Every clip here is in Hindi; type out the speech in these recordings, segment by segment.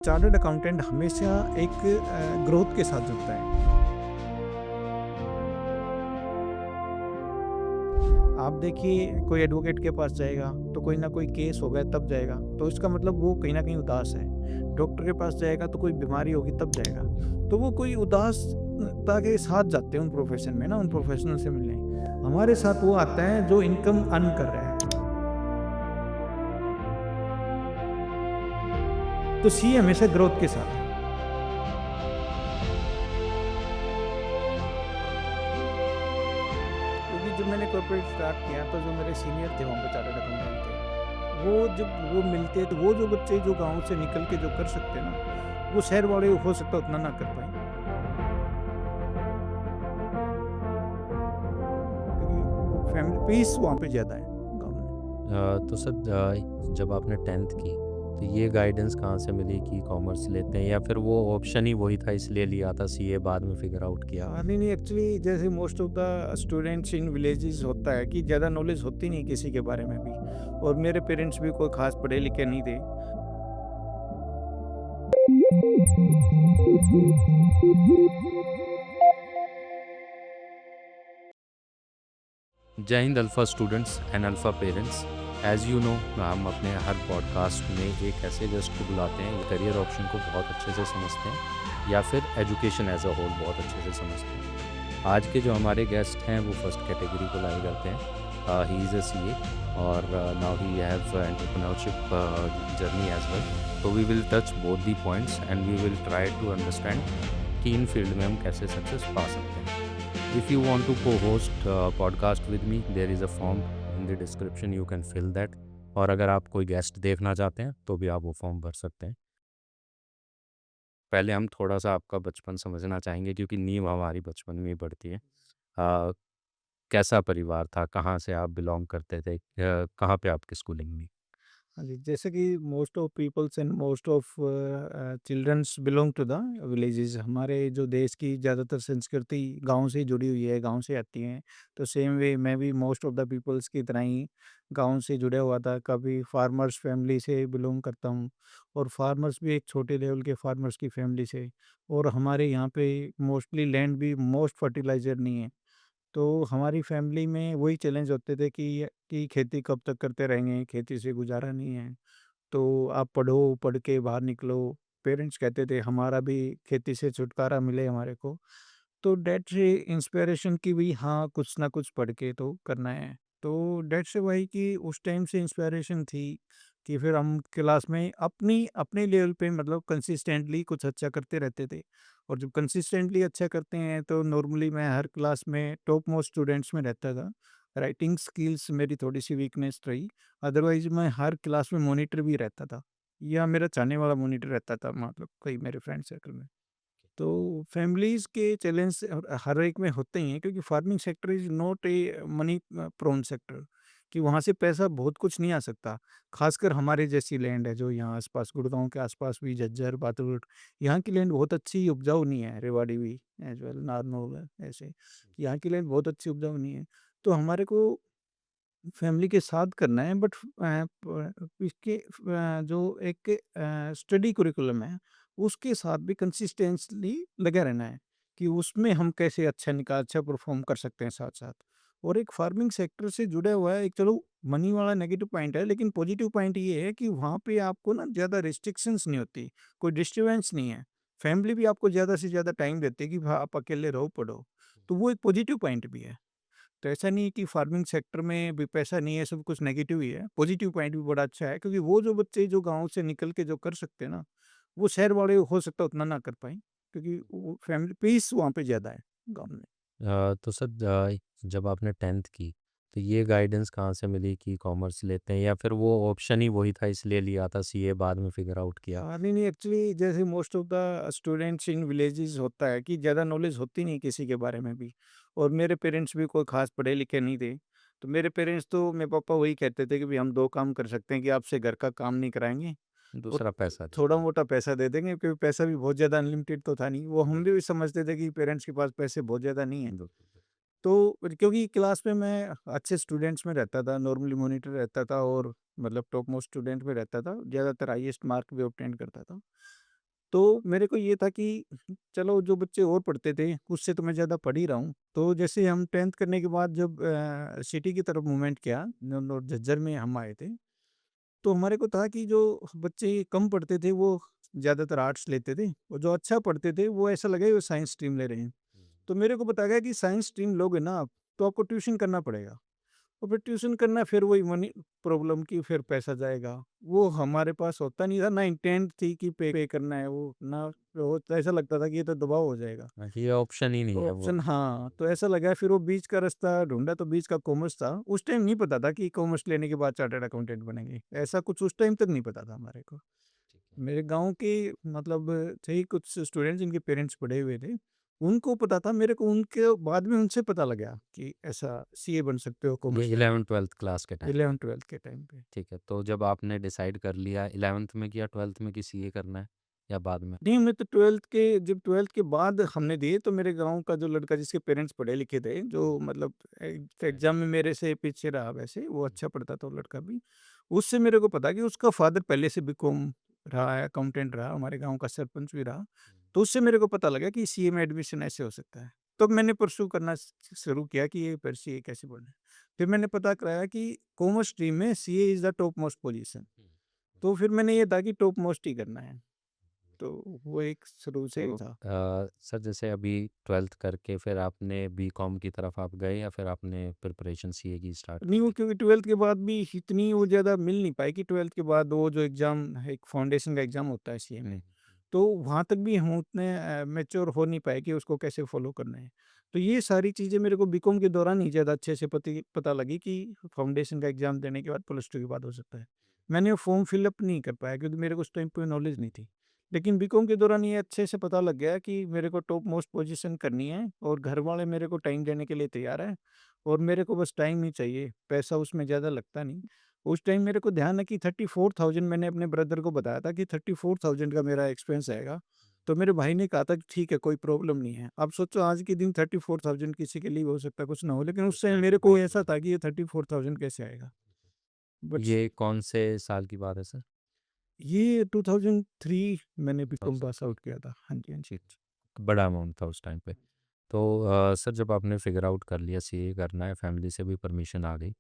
चार्टर्ड अकाउंटेंट हमेशा एक ग्रोथ के साथ जुड़ता है। आप देखिए कोई एडवोकेट के पास जाएगा तो कोई ना कोई केस होगा तब जाएगा, तो इसका मतलब वो कहीं न कहीं उदास है। डॉक्टर के पास जाएगा तो कोई बीमारी होगी तब जाएगा। तो वो कोई उदासता के साथ जाते हैं उन प्रोफ़ेशन में ना, उन प्रोफ़ेशनल से मिलने। हमारे साथ वो आता है जो इनकम अर्न कर रहा है। तो सी हमेशा ग्रोथ के साथ है। क्योंकि जब मैंने कॉर्पोरेट स्टार्ट किया तो जो मेरे सीनियर थे वहाँ पे चार्टर्ड अकाउंटेंट थे, वो जब वो मिलते तो वो जो बच्चे जो गाँव से निकल के जो कर सकते हैं ना, वो शहर वाले हो सकता है उतना ना कर पाएँ। क्योंकि वो फैमिली पीस वहाँ पे ज़्यादा है गाँव में। तो सर जब आपने 10th की तो ये गाइडेंस कहाँ से मिली कि कॉमर्स लेते हैं या फिर वो ऑप्शन ही वही था इसलिए लिया था सीए बाद में फिगर आउट किया? नहीं एक्चुअली जैसे most of the students in villages होता है कि ज़्यादा नॉलेज होती नहीं किसी के बारे में भी, और मेरे पेरेंट्स भी कोई ख़ास पढ़े लिखे नहीं थे। जय Hind alpha students and alpha parents. As you know हम अपने हर पॉडकास्ट में एक ऐसे गेस्ट को बुलाते हैं करियर ऑप्शन को बहुत अच्छे से समझते हैं या फिर एजुकेशन एज अ होल बहुत अच्छे से समझते हैं। आज के जो हमारे गेस्ट हैं वो फर्स्ट कैटेगरी को लाई करते हैं। ही इज़ अ सीए और now he have entrepreneurship journey as well. तो we will touch both the points and we will try to understand कि इन फील्ड में हम कैसे सक्सेस पा सकते हैं। If you want to co-host podcast with me, there is a form in the description. You can fill that. और अगर आप कोई गेस्ट देखना चाहते हैं तो भी आप वो फॉर्म भर सकते हैं। पहले हम थोड़ा सा आपका बचपन समझना चाहेंगे क्योंकि नींव हमारी बचपन में ही पड़ती है। कैसा परिवार था? कहाँ से आप बिलोंग करते थे? कहाँ पे आपकी स्कूलिंग हुई? हाँ जी, जैसे कि most of peoples and most of childrens belong to the villages. हमारे जो देश की ज़्यादातर संस्कृति गांव से ही जुड़ी हुई है, गांव से आती हैं। तो सेम वे मैं भी मोस्ट ऑफ द पीपल्स की तरह ही गांव से जुड़ा हुआ था। कभी फार्मर्स फैमिली से बिलोंग करता हूँ, और फार्मर्स भी एक छोटे लेवल के फार्मर्स की फैमिली से। और हमारे यहाँ पे मोस्टली लैंड भी मोस्ट फर्टिलाइजर नहीं है। तो हमारी फैमिली में वही चैलेंज होते थे कि खेती कब तक करते रहेंगे, खेती से गुज़ारा नहीं है, तो आप पढ़ो, पढ़ के बाहर निकलो। पेरेंट्स कहते थे हमारा भी खेती से छुटकारा मिले हमारे को। तो डैड से इंस्पिरेशन की भी, हाँ, कुछ ना कुछ पढ़ के तो करना है। तो डैड से वही कि उस टाइम से इंस्पिरेशन थी कि फिर हम क्लास में अपनी अपने लेवल पे मतलब कंसिस्टेंटली कुछ अच्छा करते रहते थे। और जब कंसिस्टेंटली अच्छा करते हैं तो नॉर्मली मैं हर क्लास में टॉप मोस्ट स्टूडेंट्स में रहता था। राइटिंग स्किल्स मेरी थोड़ी-सी वीकनेस रही, अदरवाइज़ मैं हर क्लास में मॉनिटर भी रहता था, या मेरा चाहने वाला मॉनिटर रहता था, मतलब कोई मेरे फ्रेंड सर्कल में। तो फैमिलीज़ के चैलेंज हर एक में होते ही हैं, क्योंकि farming sector is not a money prone sector, कि वहाँ से पैसा बहुत कुछ नहीं आ सकता। ख़ासकर हमारे जैसी लैंड है जो यहाँ आस-पास गुड़गाँव के आस-पास भी झज्जर, बाथुड़, यहाँ की लैंड बहुत अच्छी उपजाऊ नहीं है, रेवाड़ी भी एज़ वेल, नारनौल ऐसे। यहाँ की लैंड बहुत अच्छी उपजाऊ नहीं है। तो हमारे को फैमिली के साथ करना है, बट इसके जो एक स्टडी करिकुलम है उसके साथ भी कंसिस्टेंटली लगा रहना है, कि उसमें हम कैसे अच्छा परफॉर्म कर सकते हैं साथ साथ। और एक फार्मिंग सेक्टर से जुड़ा हुआ है, एक चलो मनी वाला नेगेटिव पॉइंट है, लेकिन पॉजिटिव पॉइंट ये है कि वहाँ पे आपको ना ज़्यादा रिस्ट्रिक्शंस नहीं होती, कोई डिस्टर्बेंस नहीं है। फैमिली भी आपको ज़्यादा से ज़्यादा टाइम देती है कि हाँ, आप अकेले रहो, पढ़ो। तो वो एक पॉजिटिव पॉइंट भी है। तो ऐसा नहीं है कि फार्मिंग सेक्टर में भी पैसा नहीं है, सब कुछ नेगेटिव ही है। पॉजिटिव पॉइंट भी बड़ा अच्छा है, क्योंकि वो जो बच्चे जो गाँव से निकल के जो कर सकते हैं ना, वो शहर वाले हो सकता है उतना ना कर पाएँ, क्योंकि वो फैमिली पीस वहाँ पे ज़्यादा है गाँव में। तो सर जब आपने 10th की तो ये गाइडेंस कहाँ से मिली कि कॉमर्स लेते हैं या फिर वो ऑप्शन ही वही था इसलिए लिया था सीए बाद में फिगर आउट किया? नहीं एक्चुअली जैसे most of the students in villages होता है कि ज़्यादा नॉलेज होती नहीं किसी के बारे में भी, और मेरे पेरेंट्स भी कोई ख़ास पढ़े लिखे नहीं थे। तो मेरे पेरेंट्स तो मेरे पापा वही कहते थे कि भई हम 2 काम कर सकते हैं, कि आपसे घर का काम नहीं कराएँगे और दूसरा पैसा दे दें। थोड़ा-मोटा पैसा दे देंगे, क्योंकि पैसा भी बहुत ज़्यादा अनलिमिटेड तो था नहीं। वो हम भी समझते थे कि पेरेंट्स के पास पैसे बहुत ज़्यादा नहीं है। बिल्कुल। तो क्योंकि क्लास में मैं अच्छे स्टूडेंट्स में रहता था, नॉर्मली मॉनिटर रहता था, और मतलब टॉप मोस्ट स्टूडेंट में रहता था, ज़्यादातर हाईएस्ट मार्क भी ऑब्टेन करता था। तो मेरे को ये था कि चलो जो बच्चे और पढ़ते थे, उससे तो मैं ज़्यादा पढ़ ही रहा हूँ। तो जैसे हम 10th करने के बाद जब सिटी की तरफ मूवमेंट किया, झज्जर में हम आए थे, तो हमारे को था कि जो बच्चे कम पढ़ते थे वो ज़्यादातर आर्ट्स लेते थे और जो अच्छा पढ़ते थे वो ऐसा लगा वो साइंस स्ट्रीम ले रहे हैं। तो मेरे को बताया गया कि साइंस स्ट्रीम लोगे ना आप, तो आपको ट्यूशन करना पड़ेगा। और फिर ट्यूशन करना फिर वही मनी प्रॉब्लम की फिर पैसा जाएगा। वो हमारे पास होता नहीं था, ना इंटेंट थी कि पे करना है वो, ना वो तो ऐसा लगता था कि ये तो दबाव हो जाएगा। ये ऑप्शन ही नहीं तो है वो। ऑप्शन हाँ, तो ऐसा लगा फिर वो बीच का रास्ता ढूँढा तो बीच का कॉमर्स था। उस टाइम नहीं पता था कि कॉमर्स लेने के बाद चार्टर्ड अकाउंटेंट बनेंगे। ऐसा कुछ उस टाइम तक नहीं पता था हमारे को। ठीक है। मेरे गाँव के मतलब थे ही कुछ स्टूडेंट्स जिनके पेरेंट्स पढ़े हुए थे। उनको पता था, मेरे को उनके बाद में उनसे पता लगा कि ऐसा सीए बन सकते हो ये कॉमर्स लेके। 11th-12th क्लास के टाइम। 11th-12th के टाइम पे। ठीक है, तो जब आपने डिसाइड कर लिया 11th में किया 12th में कि सीए करना है या बाद में? नहीं, मैं तो 12th के जब 12th के बाद हमने दिए तो मेरे गाँव का जो लड़का जिसके पेरेंट्स पढ़े लिखे थे, जो मतलब एग्ज़ाम में मेरे से पीछे रहा वैसे, वो अच्छा पढ़ता था वो लड़का भी। उससे मेरे को पता कि उसका फ़ादर पहले से बीकॉम रहा है, अकाउंटेंट रहा, हमारे गाँव का सरपंच भी रहा। तो उससे मेरे को पता लगा कि सीए में एडमिशन ऐसे हो सकता है। तो मैंने परस्यू करना शुरू किया कि ये फिर सीए कैसे बनना है। फिर मैंने पता कराया कि कॉमर्स स्ट्रीम में CA is the top most position. तो फिर मैंने ये था कि टॉप मोस्ट ही करना है। तो वो एक शुरू से ही तो था। सर जैसे अभी 12th करके फिर आपने बीकॉम की तरफ आप गए या फिर आपने प्रिपरेशन सीए की स्टार्ट नहीं, की वो थी? क्योंकि 12th के बाद भी इतनी वो ज़्यादा मिल नहीं पाई कि 12th के बाद वो जो एग्ज़ाम एक फाउंडेशन का एग्ज़ाम होता है सीए में, तो वहाँ तक भी हम उतने मैच्योर हो नहीं पाए कि उसको कैसे फ़ॉलो करना है। तो ये सारी चीज़ें मेरे को बीकॉम के दौरान ही ज़्यादा अच्छे से पता लगी कि फाउंडेशन का एग्ज़ाम देने के बाद +2 के बाद हो सकता है। मैंने वो फ़ॉर्म फिल अप नहीं कर पाया क्योंकि मेरे को उस टाइम पे नॉलेज नहीं थी। लेकिन बीकॉम के दौरान ये अच्छे से पता लग गया कि मेरे को टॉप मोस्ट पोज़ीशन करनी है और घर वाले मेरे को टाइम देने के लिए तैयार हैं। और मेरे को बस टाइम ही चाहिए, पैसा उसमें ज़्यादा लगता नहीं। उस टाइम मेरे को ध्यान है कि 34,000 मैंने अपने ब्रदर को बताया था कि 34,000 का मेरा एक्सपेंस आएगा। तो मेरे भाई ने कहा था कि ठीक है, कोई प्रॉब्लम नहीं है। अब सोचो आज के दिन 34,000 किसी के लिए हो सकता है कुछ ना हो, लेकिन उस टाइम मेरे को ऐसा था कि ये 34,000 कैसे आएगा? बट ये कौन से साल की बात है सर? ये 2003 मैंने बीकॉम पास 2003। आउट किया था। हाँ जी, हाँ जी। ठीक, बड़ा अमाउंट था उस टाइम पे। तो सर जब आपने फिगर आउट कर लिया सीए करना है, फैमिली से भी परमिशन आ गई,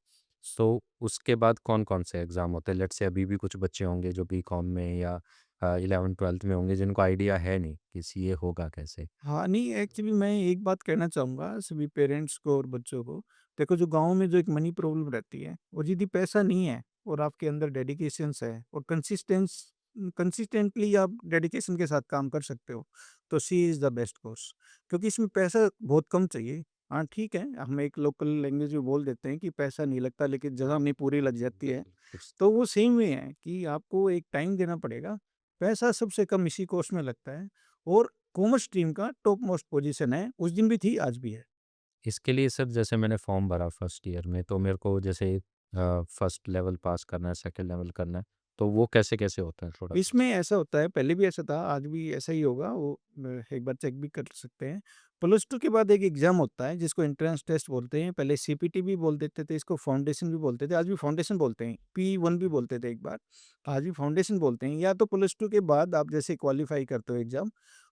तो उसके बाद कौन-कौन से एग्ज़ाम होते हैं? लेट्स से अभी भी कुछ बच्चे होंगे जो बीकॉम में या 11th-12th में होंगे जिनको आइडिया है नहीं कि सीए होगा कैसे? हाँ, नहीं एक्चुअली मैं एक बात कहना चाहूँगा सभी पेरेंट्स को और बच्चों को। देखो जो गाँव में जो एक मनी प्रॉब्लम रहती है और यदि पैसा नहीं है और आपके अंदर डेडिकेशंस है और कंसिस्टेंटली आप डेडिकेशन के साथ काम कर सकते हो, तो सी इज़ द बेस्ट कोर्स। क्योंकि इसमें पैसा बहुत कम चाहिए। हाँ, ठीक है, हम एक लोकल लैंग्वेज में बोल देते हैं कि पैसा नहीं लगता लेकिन जगह अपनी पूरी लग जाती है। बिल्कुल, कुछ तो वो सेम वे है कि आपको एक टाइम देना पड़ेगा। पैसा सबसे कम इसी कोर्स में लगता है और कॉमर्स स्ट्रीम का टॉप मोस्ट पोजीशन है, उस दिन भी थी, आज भी है। इसके लिए सर जैसे मैंने फॉर्म भरा फर्स्ट ईयर में तो मेरे को जैसे फर्स्ट लेवल पास करना है, सेकंड लेवल करना है, तो वो कैसे-कैसे होता है थोड़ा-सा? इसमें ऐसा होता है, पहले भी ऐसा था, आज भी ऐसा ही होगा, वो एक बार चेक भी कर सकते हैं। +2 के बाद एक एग्ज़ाम होता है जिसको एंट्रेंस टेस्ट बोलते हैं, पहले सीपीटी भी बोल देते थे, इसको फाउंडेशन भी बोलते थे, आज भी फाउंडेशन बोलते हैं। P1 भी बोलते थे एक बार, आज भी फाउंडेशन बोलते हैं। या तो +2 के बाद आप जैसे क्वालीफाई करते हो एग्ज़ाम,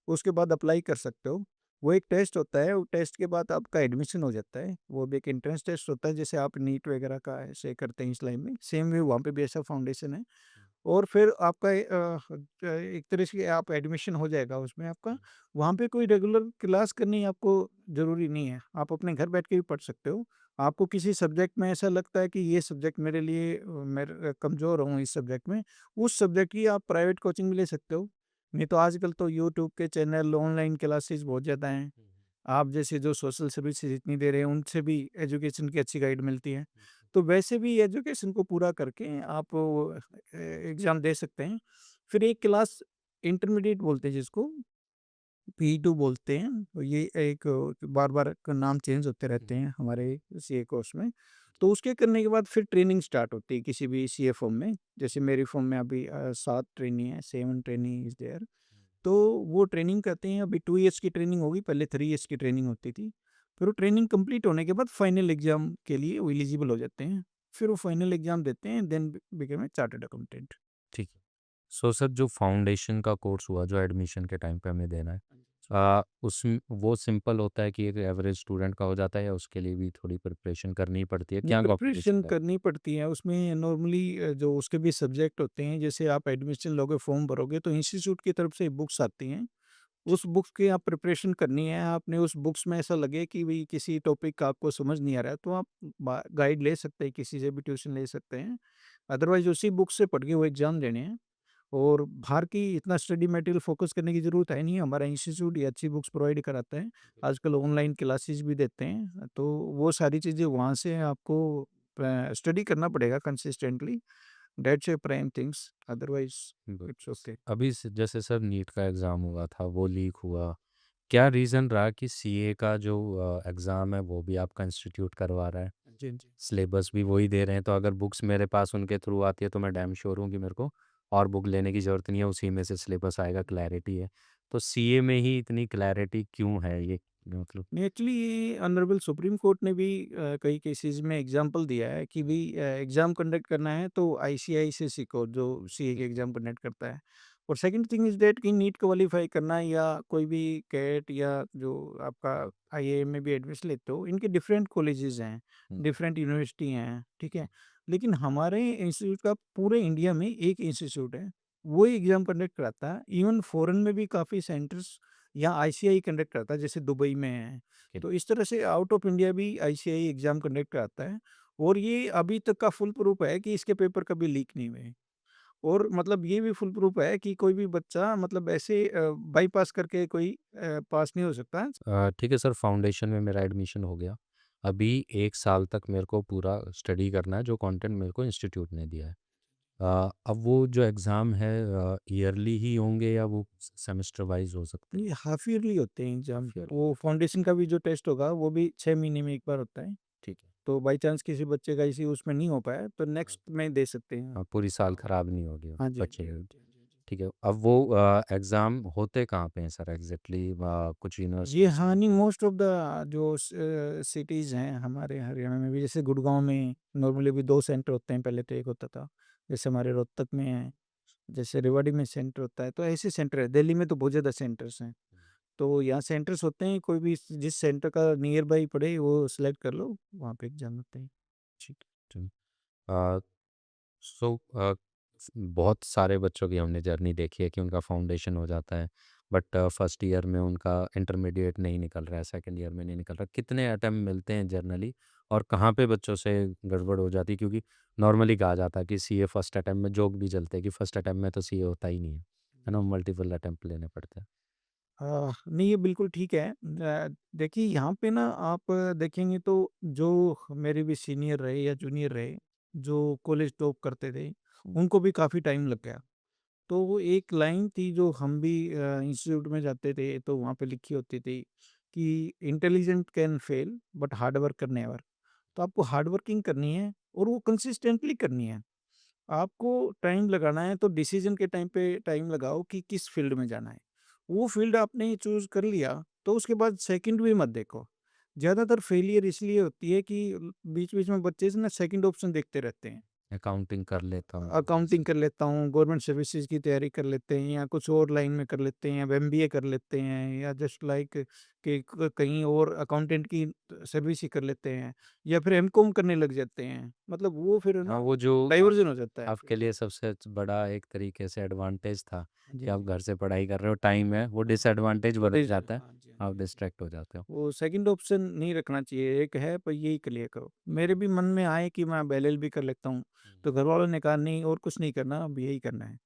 उसके बाद अप्लाई कर सकते हो। वो एक टेस्ट होता है, वो टेस्ट के बाद आपका एडमिशन हो जाता है। वो भी एक एंट्रेंस टेस्ट होता है, जैसे आप नीट वगैरह का ऐसे करते हैं इस लाइन में, सेम वे वहाँ पे भी ऐसा फाउंडेशन है। और फिर आपका एक तरह से आप एडमिशन हो जाएगा उसमें आपका। वहाँ पे कोई रेगुलर क्लास करनी आपको ज़रूरी नहीं है। आप अपने घर बैठ के भी पढ़ सकते हो। आपको किसी सब्जेक्ट में ऐसा लगता है कि ये सब्जेक्ट मेरे लिए मैं कमज़ोर हूँ इस सब्जेक्ट में, उस सब्जेक्ट की आप प्राइवेट कोचिंग भी ले सकते हो। नहीं तो आजकल तो यूट्यूब के चैनल, ऑनलाइन क्लासेस बहुत ज़्यादा हैं। आप जैसे जो सोशल सर्विसेज इतनी दे रहे हैं, उनसे भी एजुकेशन की अच्छी गाइड मिलती है। तो वैसे भी एजुकेशन को पूरा करके आप वो एग्ज़ाम दे सकते हैं। फिर एक क्लास इंटरमीडिएट बोलते हैं जिसको, पी2 बोलते हैं। तो ये एक बार-बार का नाम चेंज होते रहते हैं हमारे सीए कोर्स में। तो उसके करने के बाद फिर ट्रेनिंग स्टार्ट होती है किसी भी सीए फर्म में। जैसे मेरी फर्म में अभी 7 ट्रेनी है, 7 ट्रेनी इज़ देयर। तो वो ट्रेनिंग करते हैं, अभी 2 इयर्स की ट्रेनिंग होगी, पहले 3 इयर्स की ट्रेनिंग होती थी। फिर वो ट्रेनिंग कंप्लीट होने के बाद फाइनल एग्ज़ाम के लिए वो एलिजिबल हो जाते हैं। फिर वो फाइनल एग्ज़ाम देते हैं, then become a chartered accountant. ठीक है। सो सर जो फाउंडेशन का कोर्स हुआ जो एडमिशन के टाइम पे हमें देना है, उसमें वो सिंपल होता है कि एक एवरेज स्टूडेंट का हो जाता है या उसके लिए भी थोड़ी प्रिपरेशन करनी पड़ती है? नहीं, क्या प्रिपरेशन कॉम्पिटिशन है? करनी पड़ती है, उसमें नॉर्मली जो उसके भी सब्जेक्ट होते हैं, जैसे आप एडमिशन लोगे, फॉर्म भरोगे, तो इंस्टीट्यूट की तरफ से बुक्स आती हैं। उस बुक्स की आप प्रिपरेशन करनी है, आपने उस बुक्स में ऐसा लगे कि भई किसी टॉपिक का आपको समझ नहीं आ रहा है, तो आप बा गाइड ले सकते हैं, किसी से भी ट्यूशन ले सकते हैं। अदरवाइज़ उसी बुक से पढ़ के वो एग्ज़ाम देने हैं। और बाहर की इतना स्टडी मटेरियल फ़ोकस करने की ज़रूरत है नहीं, हमारा इंस्टीट्यूट ये अच्छी बुक्स प्रोवाइड कराता है। आजकल ऑनलाइन क्लासेस भी देते हैं, तो वो सारी चीज़ें वहाँ से आपको स्टडी करना पड़ेगा consistently. That's a prime things, otherwise good. It's okay. अभी जैसे सर नीट का एग्ज़ाम हुआ था वो लीक हुआ, क्या रीज़न रहा कि सीए का जो एग्ज़ाम है वो भी आपका इंस्टीट्यूट करवा रहा है? जी, जी। सिलेबस भी वही दे रहे हैं, तो अगर बुक्स मेरे पास उनके थ्रू आती है तो मैं डैम श्योर हूँ कि मेरे को और बुक लेने की ज़रूरत नहीं है, उसी में से सिलेबस आएगा, क्लैरिटी है। तो सीए में ही इतनी क्लैरिटी क्यों है ये मतलब? नहीं, एक्चुअली ये ऑनरेबल सुप्रीम कोर्ट ने भी कई केसेस में एग्जांपल दिया है कि भी एग्जाम कंडक्ट करना है तो आईसीआई से सीखो, जो सीए के एग्जाम कंडक्ट करता है। और सेकंड थिंग इज दैट कि नीट क्वालिफाई करना या कोई भी कैट या जो आपका आईआईएम में भी एडमिशन लेते हो, इनके डिफरेंट कॉलेजेस हैं, हुँ, डिफरेंट यूनिवर्सिटी हैं, ठीक है। लेकिन हमारे इंस्टीट्यूट का पूरे इंडिया में एक इंस्टीट्यूट है, वो एग्जाम कंडक्ट कराता है। इवन फॉरेन में भी काफ़ी सेंटर्स या आईसीआई कंडक्ट करता है, जैसे दुबई में है। ओके। तो इस तरह से आउट ऑफ इंडिया भी आईसीआई एग्ज़ाम कंडक्ट कराता है, और ये अभी तक का फुल प्रूफ है कि इसके पेपर कभी लीक नहीं हुए। और मतलब ये भी फुल प्रूफ है कि कोई भी बच्चा मतलब ऐसे बाईपास करके कोई पास नहीं हो सकता। ठीक है सर, फाउंडेशन में मेरा एडमिशन हो गया। अभी 1 साल तक मेरे को पूरा स्टडी करना है जो कंटेंट मेरे को इंस्टीट्यूट ने दिया है। अब वो जो एग्ज़ाम है ईयरली ही होंगे या वो सेमेस्टर वाइज़ हो सकते हैं? ये हाफ ईयरली होते हैं एग्ज़ाम। Half yearly. वो फाउंडेशन का भी जो टेस्ट होगा वो भी 6 महीने में 1 बार होता है। ठीक है। तो बाई चांस किसी बच्चे का इसी उसमें नहीं हो पाया तो हाँ, नेक्स्ट में दे सकते हैं। पूरी साल खराब नहीं होगी हाँ जी, हाँ बच्चे जी, हाँ की। जी, हाँ जी, हाँ जी। ठीक है। अब वो एग्ज़ाम होते कहाँ पे हैं सर एग्ज़ैक्टली कुछ ये यूनिवर्सिटीज़ हाँ, में? नहीं, मोस्ट ऑफ द जो सिटीज़ हैं हमारे हरियाणा में भी, जैसे गुड़गाँव में नॉर्मली भी 2 सेंटर होते हैं, पहले तो 1 होता था। जैसे हमारे रोहतक में है, जैसे रेवाड़ी में सेंटर होता है, तो ऐसे सेंटर है। दिल्ली में तो बहुत ज़्यादा सेंटर्स हैं। तो यहाँ सेंटर्स होते हैं, कोई भी जिस सेंटर का नियर बाय पड़े वो सिलेक्ट कर लो, वहाँ पे एग्ज़ाम होते हैं। ठीक ठीक। अ, सो बहुत सारे बच्चों की हमने जर्नी देखी है कि उनका फाउंडेशन हो जाता है बट फर्स्ट ईयर में उनका इंटरमीडिएट नहीं निकल रहा है, सेकंड ईयर में नहीं निकल रहा। कितने अटेम्प्ट मिलते हैं जनरली और कहाँ पे बच्चों से गड़बड़ हो जाती है? क्योंकि नॉर्मली कहा जाता है कि सीए फर्स्ट अटेम्प्ट में, जोक भी चलते हैं कि फर्स्ट अटेम्प्ट में तो सीए होता ही नहीं है ना? मल्टीपल अटेम्प्ट लेने पड़ते हैं। नहीं, ये बिल्कुल ठीक है। देखिए यहाँ पे ना आप देखेंगे तो जो मेरे भी सीनियर रहे या जूनियर रहे, जो कॉलेज टॉप करते थे, उनको भी काफ़ी टाइम लग गया। तो वो एक लाइन थी जो हम भी इंस्टीट्यूट में जाते थे तो वहाँ पे लिखी होती थी कि intelligent can fail but hard worker never. तो आपको हार्ड वर्किंग करनी है और वो कंसिस्टेंटली करनी है। आपको टाइम लगाना है तो डिसीजन के टाइम पे टाइम लगाओ कि किस फील्ड में जाना है। वो फील्ड आपने चूज़ कर लिया तो उसके बाद सेकंड भी मत देखो। ज़्यादातर फेलियर इसलिए होती है कि बीच-बीच में बच्चे से ना सेकंड ऑप्शन देखते रहते हैं। अकाउंटिंग कर लेता हूँ। अकाउंटिंग कर लेता हूँ, गवर्नमेंट सर्विसेज़ की तैयारी कर लेते हैं या कुछ और लाइन में कर लेते हैं, या एमबीए कर लेते हैं, या जस्ट लाइक कि क कहीं और अकाउंटेंट की सर्विस ही कर लेते हैं, या फिर एमकॉम करने लग जाते हैं। मतलब वो फिर हाँ, ना वो जो डाइवर्जन हो जाता है फिर। आपके लिए सबसे बड़ा एक तरीके से एडवांटेज था हाँ जी, कि हाँ आप जी। घर से पढ़ाई कर रहे हो, टाइम है, वो हाँ, डिसएडवांटेज बन डिस जाता है, हाँ जी, हाँ आप जी, हाँ जी। डिस्ट्रैक्ट हो जाते हो। वो सेकंड ऑप्शन नहीं रखना चाहिए, एक है पर यही क्लियर करो। मेरे भी मन में आए कि मैं अब एलएलबी कर लेता हूँ, तो घरवालों ने कहा नहीं और कुछ नहीं करना, अब यही करना है।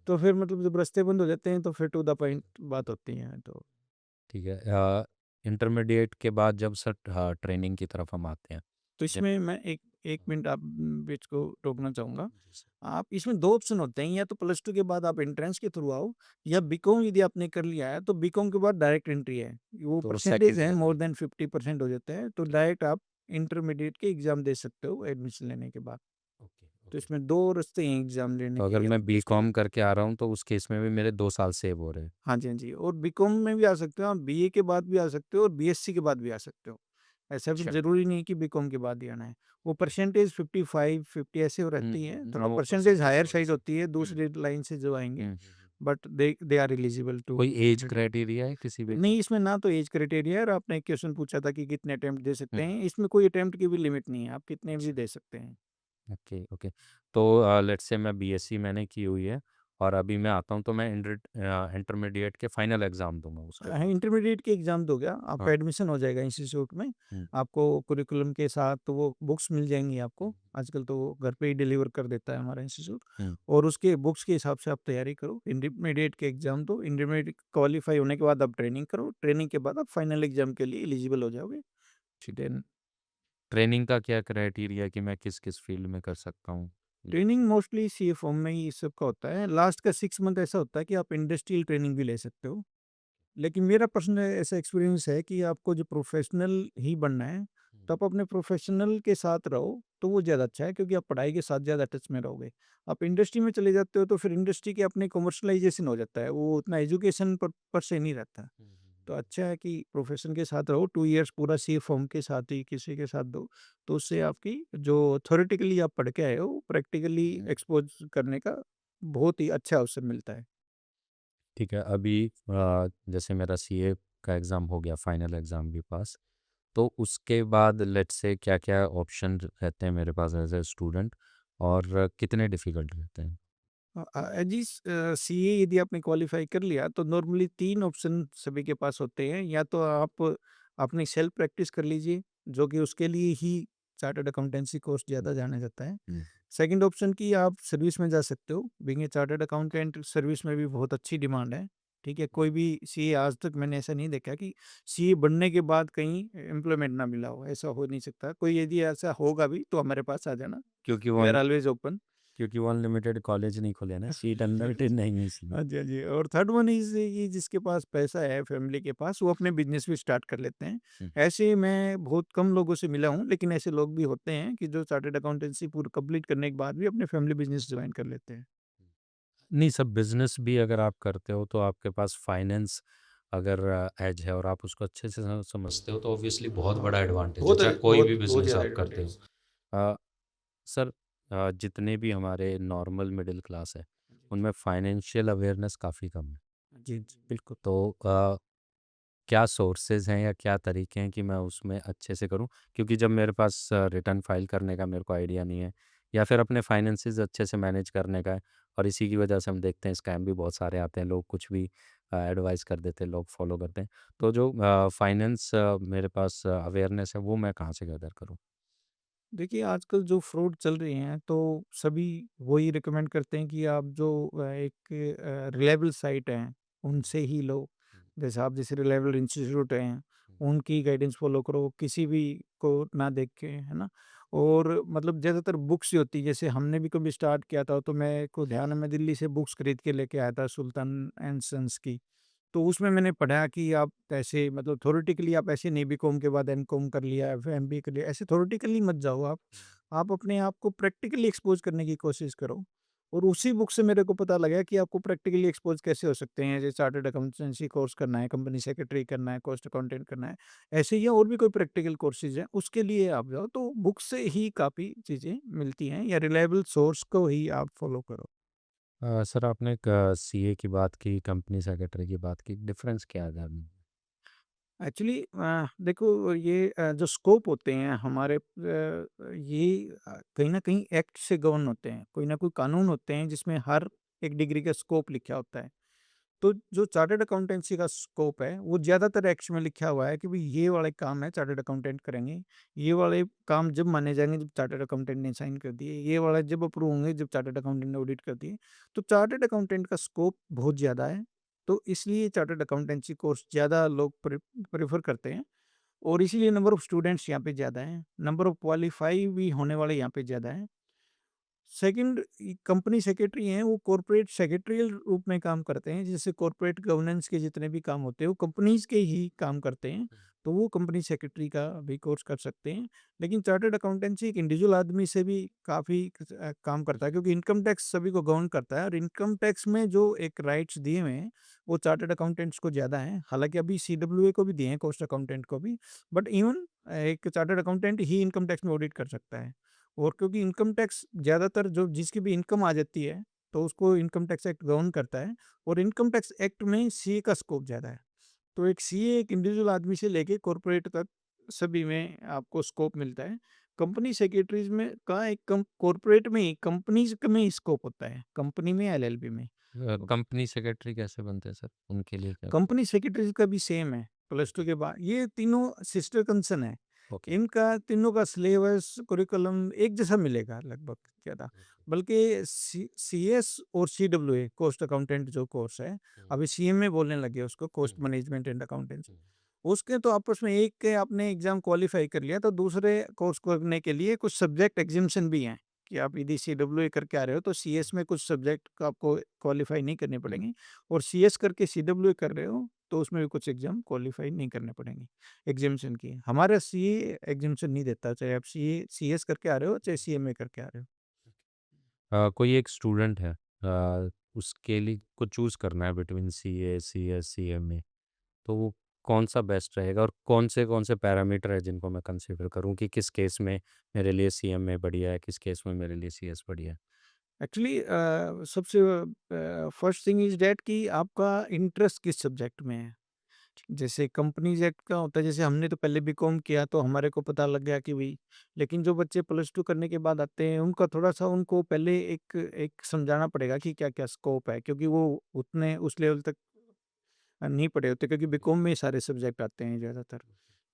तो फिर मतलब जब रास्ते बंद हो जाते हैं तो फिर टू द पॉइंट बात होती है तो। ठीक है। इंटरमीडिएट के बाद जब सर ट्रेनिंग की तरफ हम आते हैं। तो जब इसमें मैं एक 1 मिनट आप बीच को टोकना चाहूँगा। जी सर। आप इसमें 2 ऑप्शन होते हैं, या तो प्लस 2 के बाद आप एंट्रेंस के थ्रू आओ, या बीकॉम यदि आपने कर लिया है तो बीकॉम के बाद डायरेक्ट एंट्री है। वो तो परसेंटेज सेकंड है, ईयर मोर में देन 50% हो जाता है, तो डायरेक्ट आप इंटरमीडिएट के एग्ज़ाम दे सकते हो एडमिशन लेने के बाद। ओके, तो ओके। इसमें 2 रास्ते हैं एग्ज़ाम तो लेने के अगर या मैं तो प्लस 2। बीकॉम करके आ रहा हूँ तो उस केस में भी मेरे 2 साल सेव हो रहे हैं। हाँ जी, हाँ जी, और बीकॉम में भी आ सकते हो आप, बीए के बाद भी आ सकते हो और बीएससी के बाद भी आ सकते हो। ऐसा भी अच्छा। ज़रूरी नहीं है कि बीकॉम के बाद ही आना है। वो परसेंटेज 55, 50 ऐसे हो रहती है, थोड़ा हाँ, वो परसेंटेज परसेंटेज हायर थोड़ी साइड सी। होती है दूसरी लाइन से जो आएँगे, हुँ। But they are eligible to कोई एज गेट। क्राइटेरिया है किसी भी का? नहीं, इसमें ना तो ऐज क्राइटेरिया है और आपने एक क्वेश्चन पूछा था कि कितने अटेम्प्ट दे हुँ, सकते हैं, इसमें कोई अटेम्प्ट की भी लिमिट नहीं है, आप कितने भी अच्छा। दे सकते हैं। Okay, okay. तो लेट्स से मैं बीएससी मैंने की हुई है और अभी मैं आता हूँ तो मैं इंटरमीडिएट के फाइनल एग्ज़ाम दूँगा उसके बाद। इंटरमीडिएट की एग्ज़ाम दोगे आप, हाँ। आपका एडमिशन हो जाएगा इंस्टीट्यूट में, हुँ, आपको कुरिकुलम के साथ तो वो बुक्स मिल जाएँगी हुँ, आपको, आजकल तो वो घर पे ही डिलीवर कर देता है हमारा इंस्टीट्यूट। हुँ, और उसके बुक्स के हिसाब से आप तैयारी करो, इंटरमीडिएट के एग्ज़ाम दो, इंटरमीडिएट क्वालीफाई होने के बाद आप ट्रेनिंग करो, ट्रेनिंग के बाद आप फाइनल एग्ज़ाम के लिए एलिजिबल हो जाओगे। ठीक है। देन ट्रेनिंग का क्या क्राइटेरिया है कि मैं किस-किस फ़ील्ड में कर सकता हूँ? ट्रेनिंग मोस्टली सीए फॉर्म में ही इस सब का होता है, लास्ट का 6 मंथ ऐसा होता है कि आप इंडस्ट्रियल ट्रेनिंग भी ले सकते हो। लेकिन मेरा पर्सनल ऐसा एक्सपीरियंस है कि आपको जो प्रोफेशनल ही बनना है, तो हुँ, आप अपने प्रोफेशनल के साथ रहो, तो वो ज़्यादा अच्छा है क्योंकि आप पढ़ाई के साथ ज़्यादा टच में रहोगे। आप इंडस्ट्री में चले जाते हो तो फिर इंडस्ट्री के अपने कमर्शियलाइज़ेशन हो जाता है, वो उतना एजुकेशन पर से नहीं रहता। हुँ, हुँ, तो हुँ, अच्छा है कि प्रोफेशन के साथ रहो, 2 इयर्स पूरा सी फॉर्म के साथ ही किसी के साथ दो, तो उससे आपकी जो थ्योरेटिकली आप पढ़ के आए हो, प्रैक्टिकली हुँ। एक्सपोज़ करने का बहुत ही अच्छा अवसर मिलता है। ठीक है, अभी जैसे मेरा सीए का एग्ज़ाम हो गया, फाइनल एग्ज़ाम भी पास, तो उसके बाद लेट्स से क्या-क्या ऑप्शन रहते हैं मेरे पास एज़ अ स्टूडेंट और कितने डिफ़िकल्ट रहते हैं? जी सीए यदि आपने क्वालिफ़ाई कर लिया तो नॉर्मली 3 ऑप्शन सभी के पास होते हैं। या तो आप अपनी सेल्फ प्रैक्टिस कर लीजिए, जो कि उसके लिए ही चार्टर्ड अकाउंटेंसी कोर्स हुँ, ज़्यादा जाना जाता है। हुँ, सेकंड ऑप्शन की आप सर्विस में जा सकते हो, being a chartered accountant service में भी बहुत अच्छी डिमांड है। ठीक है, हुँ। कोई भी सीए आज तक मैंने ऐसा नहीं देखा कि सीए बनने के बाद कहीं एम्प्लॉयमेंट ना मिला हो, ऐसा हो नहीं सकता। कोई यदि ऐसा होगा भी तो हमारे पास आ जाना, क्योंकि वी वो आर ऑलवेज़ ओपन। क्योंकि वो अनलिमिटेड कॉलेज नहीं खुले ना, सीट अनलिमिटेड नहीं है इसलिए। हाँ जी, हाँ जी। और थर्ड वन इज़ ये जिसके पास पैसा है फैमिली के पास, वो अपने बिज़नेस भी स्टार्ट कर लेते हैं। हुँ, ऐसे मैं बहुत कम लोगों से मिला हूँ, लेकिन ऐसे लोग भी होते हैं कि जो चार्टर्ड अकाउंटेंसी पूरी कंप्लीट करने के बाद भी अपने फैमिली बिज़नेस जॉइन कर लेते हैं। नहीं सब बिज़नेस भी अगर आप करते हो तो आपके पास फाइनेंस अगर एज है और आप उसको अच्छे से समझते हो तो ऑब्वियसली बहुत बड़ा एडवांटेज है, चाहे कोई भी बहुत बिज़नेस ज़्यादा आप करते हो। एडवांटेज। अ, सर जितने भी हमारे नॉर्मल मिडिल क्लास है, उनमें फाइनेंशियल अवेयरनेस काफ़ी कम है। जी, जी, बिल्कुल। तो क्या सोर्सेज़ हैं या क्या तरीके हैं कि मैं उसमें अच्छे से करूँ? क्योंकि जब मेरे पास रिटर्न फ़ाइल करने का मेरे को आइडिया नहीं है या फिर अपने फाइनेंसेस अच्छे से मैनेज करने का है और इसी की वजह से हम देखते हैं स्कैम भी बहुत सारे आते हैं, लोग कुछ भी एडवाइस कर देते हैं, लोग फॉलो करते हैं। तो जो फाइनेंस मेरे पास अवेयरनेस है वो मैं कहाँ से गैदर करूँ? देखिए, आजकल जो फ्रॉड चल रहे हैं, तो सभी वही रिकमेंड करते हैं कि आप जो एक रिलायबल साइट हैं, हुँ, उनसे ही लो। हुँ, जैसे आप जैसे रिलायबल इंस्टीट्यूट हैं, हुँ, उनकी गाइडेंस फ़ॉलो करो, किसी भी को ना देख के, है ना? और मतलब ज़्यादातर बुक्स ही होती हैं, जैसे हमने भी कभी स्टार्ट किया था, तो मेरे को ध्यान है, मैं दिल्ली से बुक्स खरीद के लेके आया था, सुल्तान एंड सन्स की। तो उसमें मैंने पढ़ा कि आप ऐसे मतलब थ्योरेटिकली आप ऐसे नहीं बीकॉम के बाद एमकॉम कर लिया, फिर एमबीए कर लिया, ऐसे थ्योरेटिकली मत जाओ आप। हुँ, आप अपने आप को प्रैक्टिकली एक्सपोज़ करने की कोशिश करो। और उसी बुक से मेरे को पता लगा कि आपको प्रैक्टिकली एक्सपोज़ कैसे हो सकते हैं, जैसे चार्टर्ड अकाउंटेंसी कोर्स करना है, कंपनी सेक्रेटरी करना है, कॉस्ट अकाउंटेंट करना है। ऐसे ही है और भी कोई प्रैक्टिकल कोर्सेज़ हैं, उसके लिए आप जाओ, तो बुक से ही काफ़ी चीज़ें मिलती हैं या रिलायबल सोर्स को ही आप फ़ॉलो करो। सर आपने सीए की बात की, कंपनी सेक्रेटरी की बात की, डिफ़रेंस क्या है दोनों में? एक्चुअली देखो ये जो स्कोप होते हैं हमारे ये कहीं न कहीं एक्ट से गवर्न होते हैं। कोई ना कोई कानून होते हैं जिसमें हर एक डिग्री का स्कोप लिखा होता है। तो जो चार्टर्ड अकाउंटेंसी का स्कोप है, वो ज़्यादातर एक्ट्स में लिखा हुआ है कि भई ये वाले काम है चार्टर्ड अकाउंटेंट करेंगे। ये वाले काम जब माने जाएँगे जब चार्टर्ड अकाउंटेंट ने साइन कर दिए। ये वाला जब अप्रूव होंगे जब चार्टर्ड अकाउंटेंट ने ऑडिट कर दिए। तो चार्टर्ड अकाउंटेंट का स्कोप बहुत ज़्यादा है। तो इसलिए चार्टर्ड अकाउंटेंसी कोर्स ज़्यादा लोग प्रेफ़र करते हैं और इसीलिए नंबर ऑफ स्टूडेंट्स यहाँ पे ज़्यादा हैं। नंबर ऑफ क्वालीफाई भी होने वाले यहाँ पे ज़्यादा हैं। सेकंड कंपनी सेक्रेटरी हैं, वो कॉर्पोरेट सेक्रेटरियल रूप में काम करते हैं। जैसे कॉर्पोरेट गवर्नेंस के जितने भी काम होते हैं वो कंपनीज के ही काम करते हैं, तो वो कंपनी सेक्रेटरी का भी कोर्स कर सकते हैं। लेकिन चार्टर्ड अकाउंटेंसी एक इंडिविजुअल आदमी से भी काफ़ी काम करता है, क्योंकि इनकम टैक्स सभी को गवर्न करता है, और इनकम टैक्स में जो एक राइट्स दिए हुए हैं वो चार्टर्ड अकाउंटेंट्स को ज़्यादा हैं। हालांकि अभी सीडब्ल्यूए को भी दिए हैं, कॉस्ट अकाउंटेंट को भी, बट इवन एक चार्टर्ड अकाउंटेंट ही इनकम टैक्स में ऑडिट कर सकता है। और क्योंकि इनकम टैक्स ज़्यादातर जो जिसकी भी इनकम आ जाती है, तो उसको इनकम टैक्स एक्ट गवर्न करता है, और इनकम टैक्स एक्ट में सीए का स्कोप ज़्यादा है। तो एक सीए एक इंडिविजुअल आदमी से लेके कॉर्पोरेट तक सभी में आपको स्कोप मिलता है। कंपनी सेक्रेटरीज में का एक कॉर्पोरेट में ही कंपनीज में स्कोप होता है, कंपनी में एलएलबी में। कंपनी सेक्रेटरी कैसे बनते हैं सर? उनके लिए क्या? कंपनी सेक्रेटरी का भी सेम है, प्लस टू के बाद ये तीनों सिस्टर कंसर्न है। ओके। इनका तीनों का सिलेबस कुरिकुलम एक जैसा मिलेगा लगभग ज़्यादा, बल्कि सीएस और सीडब्ल्यूए कॉस्ट अकाउंटेंट जो कोर्स है, अभी सीएमए बोलने लगे उसको, कॉस्ट मैनेजमेंट एंड अकाउंटेंसी। उसके तो आपस में एक के आपने एग्जाम क्वालिफाई कर लिया, तो दूसरे कोर्स करने के लिए कुछ सब्जेक्ट एग्जामिशन भी हैं, कि आप यदि सीडब्ल्यूए करके आ रहे हो तो सीएस में कुछ सब्जेक्ट का आपको क्वालिफाई नहीं करने पड़ेंगे, और सीएस करके सीडब्ल्यूए कर रहे हो तो उसमें भी कुछ एग्जाम क्वालिफाई नहीं करने पड़ेंगे एग्जामिशन की। हमारा सीए एग्जामिशन नहीं देता, चाहे आप सीएस करके आ रहे हो चाहे सीएमए करके आ रहे हो। कोई एक स्टूडेंट है, उसके लिए को चूज़ करना है बिटवीन सीए, सीएस, सीएमए, तो वो कौन-सा बेस्ट रहेगा और कौन से पैरामीटर है जिनको मैं कंसीडर करूँ कि किस केस में मेरे लिए सीएमए बढ़िया है, किस केस में मेरे लिए सीएस बढ़िया है? एक्चुअली सबसे फर्स्ट थिंग इज डैट कि आपका इंटरेस्ट किस सब्जेक्ट में है। जैसे कंपनीज एक्ट का होता है, जैसे हमने तो पहले बीकॉम किया तो हमारे को पता लग गया कि भाई, लेकिन जो बच्चे प्लस टू करने के बाद आते हैं उनका थोड़ा सा उनको पहले एक एक समझाना पड़ेगा कि क्या क्या स्कोप है, क्योंकि वो उतने उस लेवल तक नहीं पढ़े होते, क्योंकि बीकॉम में ही सारे सब्जेक्ट आते हैं ज़्यादातर।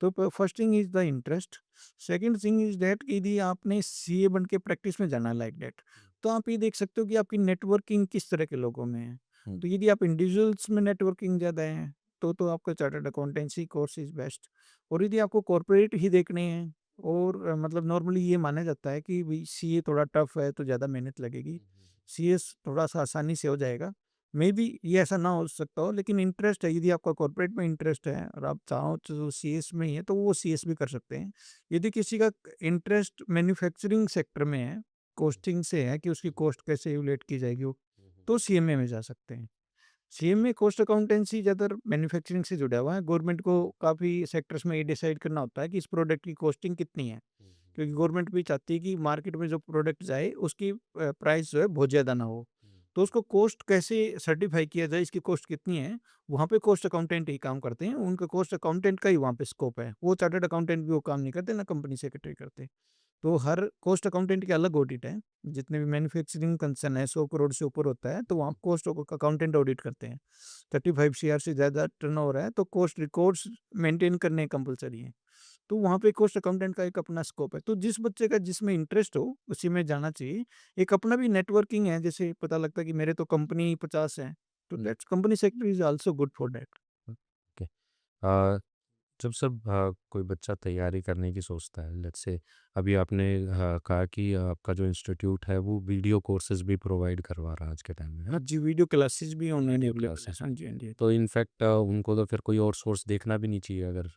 तो first thing is the interest. Second thing is that कि यदि आपने सीए बन के प्रैक्टिस में जाना लाइक दैट, तो आप ये देख सकते हो कि आपकी नेटवर्किंग किस तरह के लोगों में है। हुँ। तो यदि आप इंडिविजुअल्स में नेटवर्किंग ज़्यादा है, तो आपका chartered accountancy course is best. और यदि आपको कॉर्पोरेट ही देखने हैं, और मतलब नॉर्मली ये माना जाता है कि भई सीए थोड़ा टफ है तो ज़्यादा मेहनत लगेगी, सीएस थोड़ा-सा आसानी से हो जाएगा। मेबी ये ऐसा ना हो सकता हो, लेकिन इंटरेस्ट है, यदि आपका कॉर्पोरेट में इंटरेस्ट है और आप चाहो तो सीएस में ही है तो वो सीएस भी कर सकते हैं। यदि किसी का इंटरेस्ट मैन्युफैक्चरिंग सेक्टर में है, कॉस्टिंग से है कि उसकी कॉस्ट कैसे इवैल्यूएट की जाएगी वो, तो सीएमए में जा सकते हैं। सीएमए कॉस्ट अकाउंटेंसी ज़्यादातर मैन्युफैक्चरिंग से जुड़ा हुआ है। गवर्नमेंट को काफ़ी सेक्टर्स में ये डिसाइड करना होता है कि इस प्रोडक्ट की कॉस्टिंग कितनी है, क्योंकि गवर्नमेंट भी चाहती है कि मार्केट में जो प्रोडक्ट जाए उसकी प्राइस जो है बहुत ज़्यादा ना हो। तो उसको कॉस्ट कैसे सर्टिफ़ाई किया जाए, इसकी कॉस्ट कितनी है, वहाँ पे कॉस्ट अकाउंटेंट ही काम करते हैं। उनका कॉस्ट अकाउंटेंट का ही वहाँ पे स्कोप है। वो चार्टर्ड अकाउंटेंट भी वो काम नहीं करते, ना कंपनी सेक्रेटरी करते। तो हर कॉस्ट अकाउंटेंट के अलग ऑडिट है। जितने भी मैन्युफैक्चरिंग कंसर्न है 100 करोड़ से ऊपर होता है, तो वहाँ कॉस्ट अकाउंटेंट ऑडिट करते हैं। 35 सीआर से ज़्यादा टर्नओवर है तो कॉस्ट रिकॉर्ड्स मेंटेन करने कंपल्सरी है। तो वहाँ पे कॉस्ट अकाउंटेंट का एक अपना स्कोप है। तो जिस बच्चे का जिसमें इंटरेस्ट हो, उसी में जाना चाहिए। एक अपना भी नेटवर्किंग है, जैसे पता लगता है कि मेरे तो कंपनी 50 है, तो that's company secretary is also good for that. Okay. जब कोई बच्चा तैयारी करने की सोचता है, लेट्स से अभी आपने कहा कि आपका जो इंस्टीट्यूट है वो वीडियो कोर्सेज़ भी प्रोवाइड करवा रहा है आज के टाइम में, है ना? हाँ जी, वीडियो क्लासेस भी ऑनलाइन वीडियो अवेलेबल है। क्लासेस। हाँ जी, हाँ जी। तो इनफैक्ट उनको तो फिर कोई और सोर्स देखना भी नहीं चाहिए अगर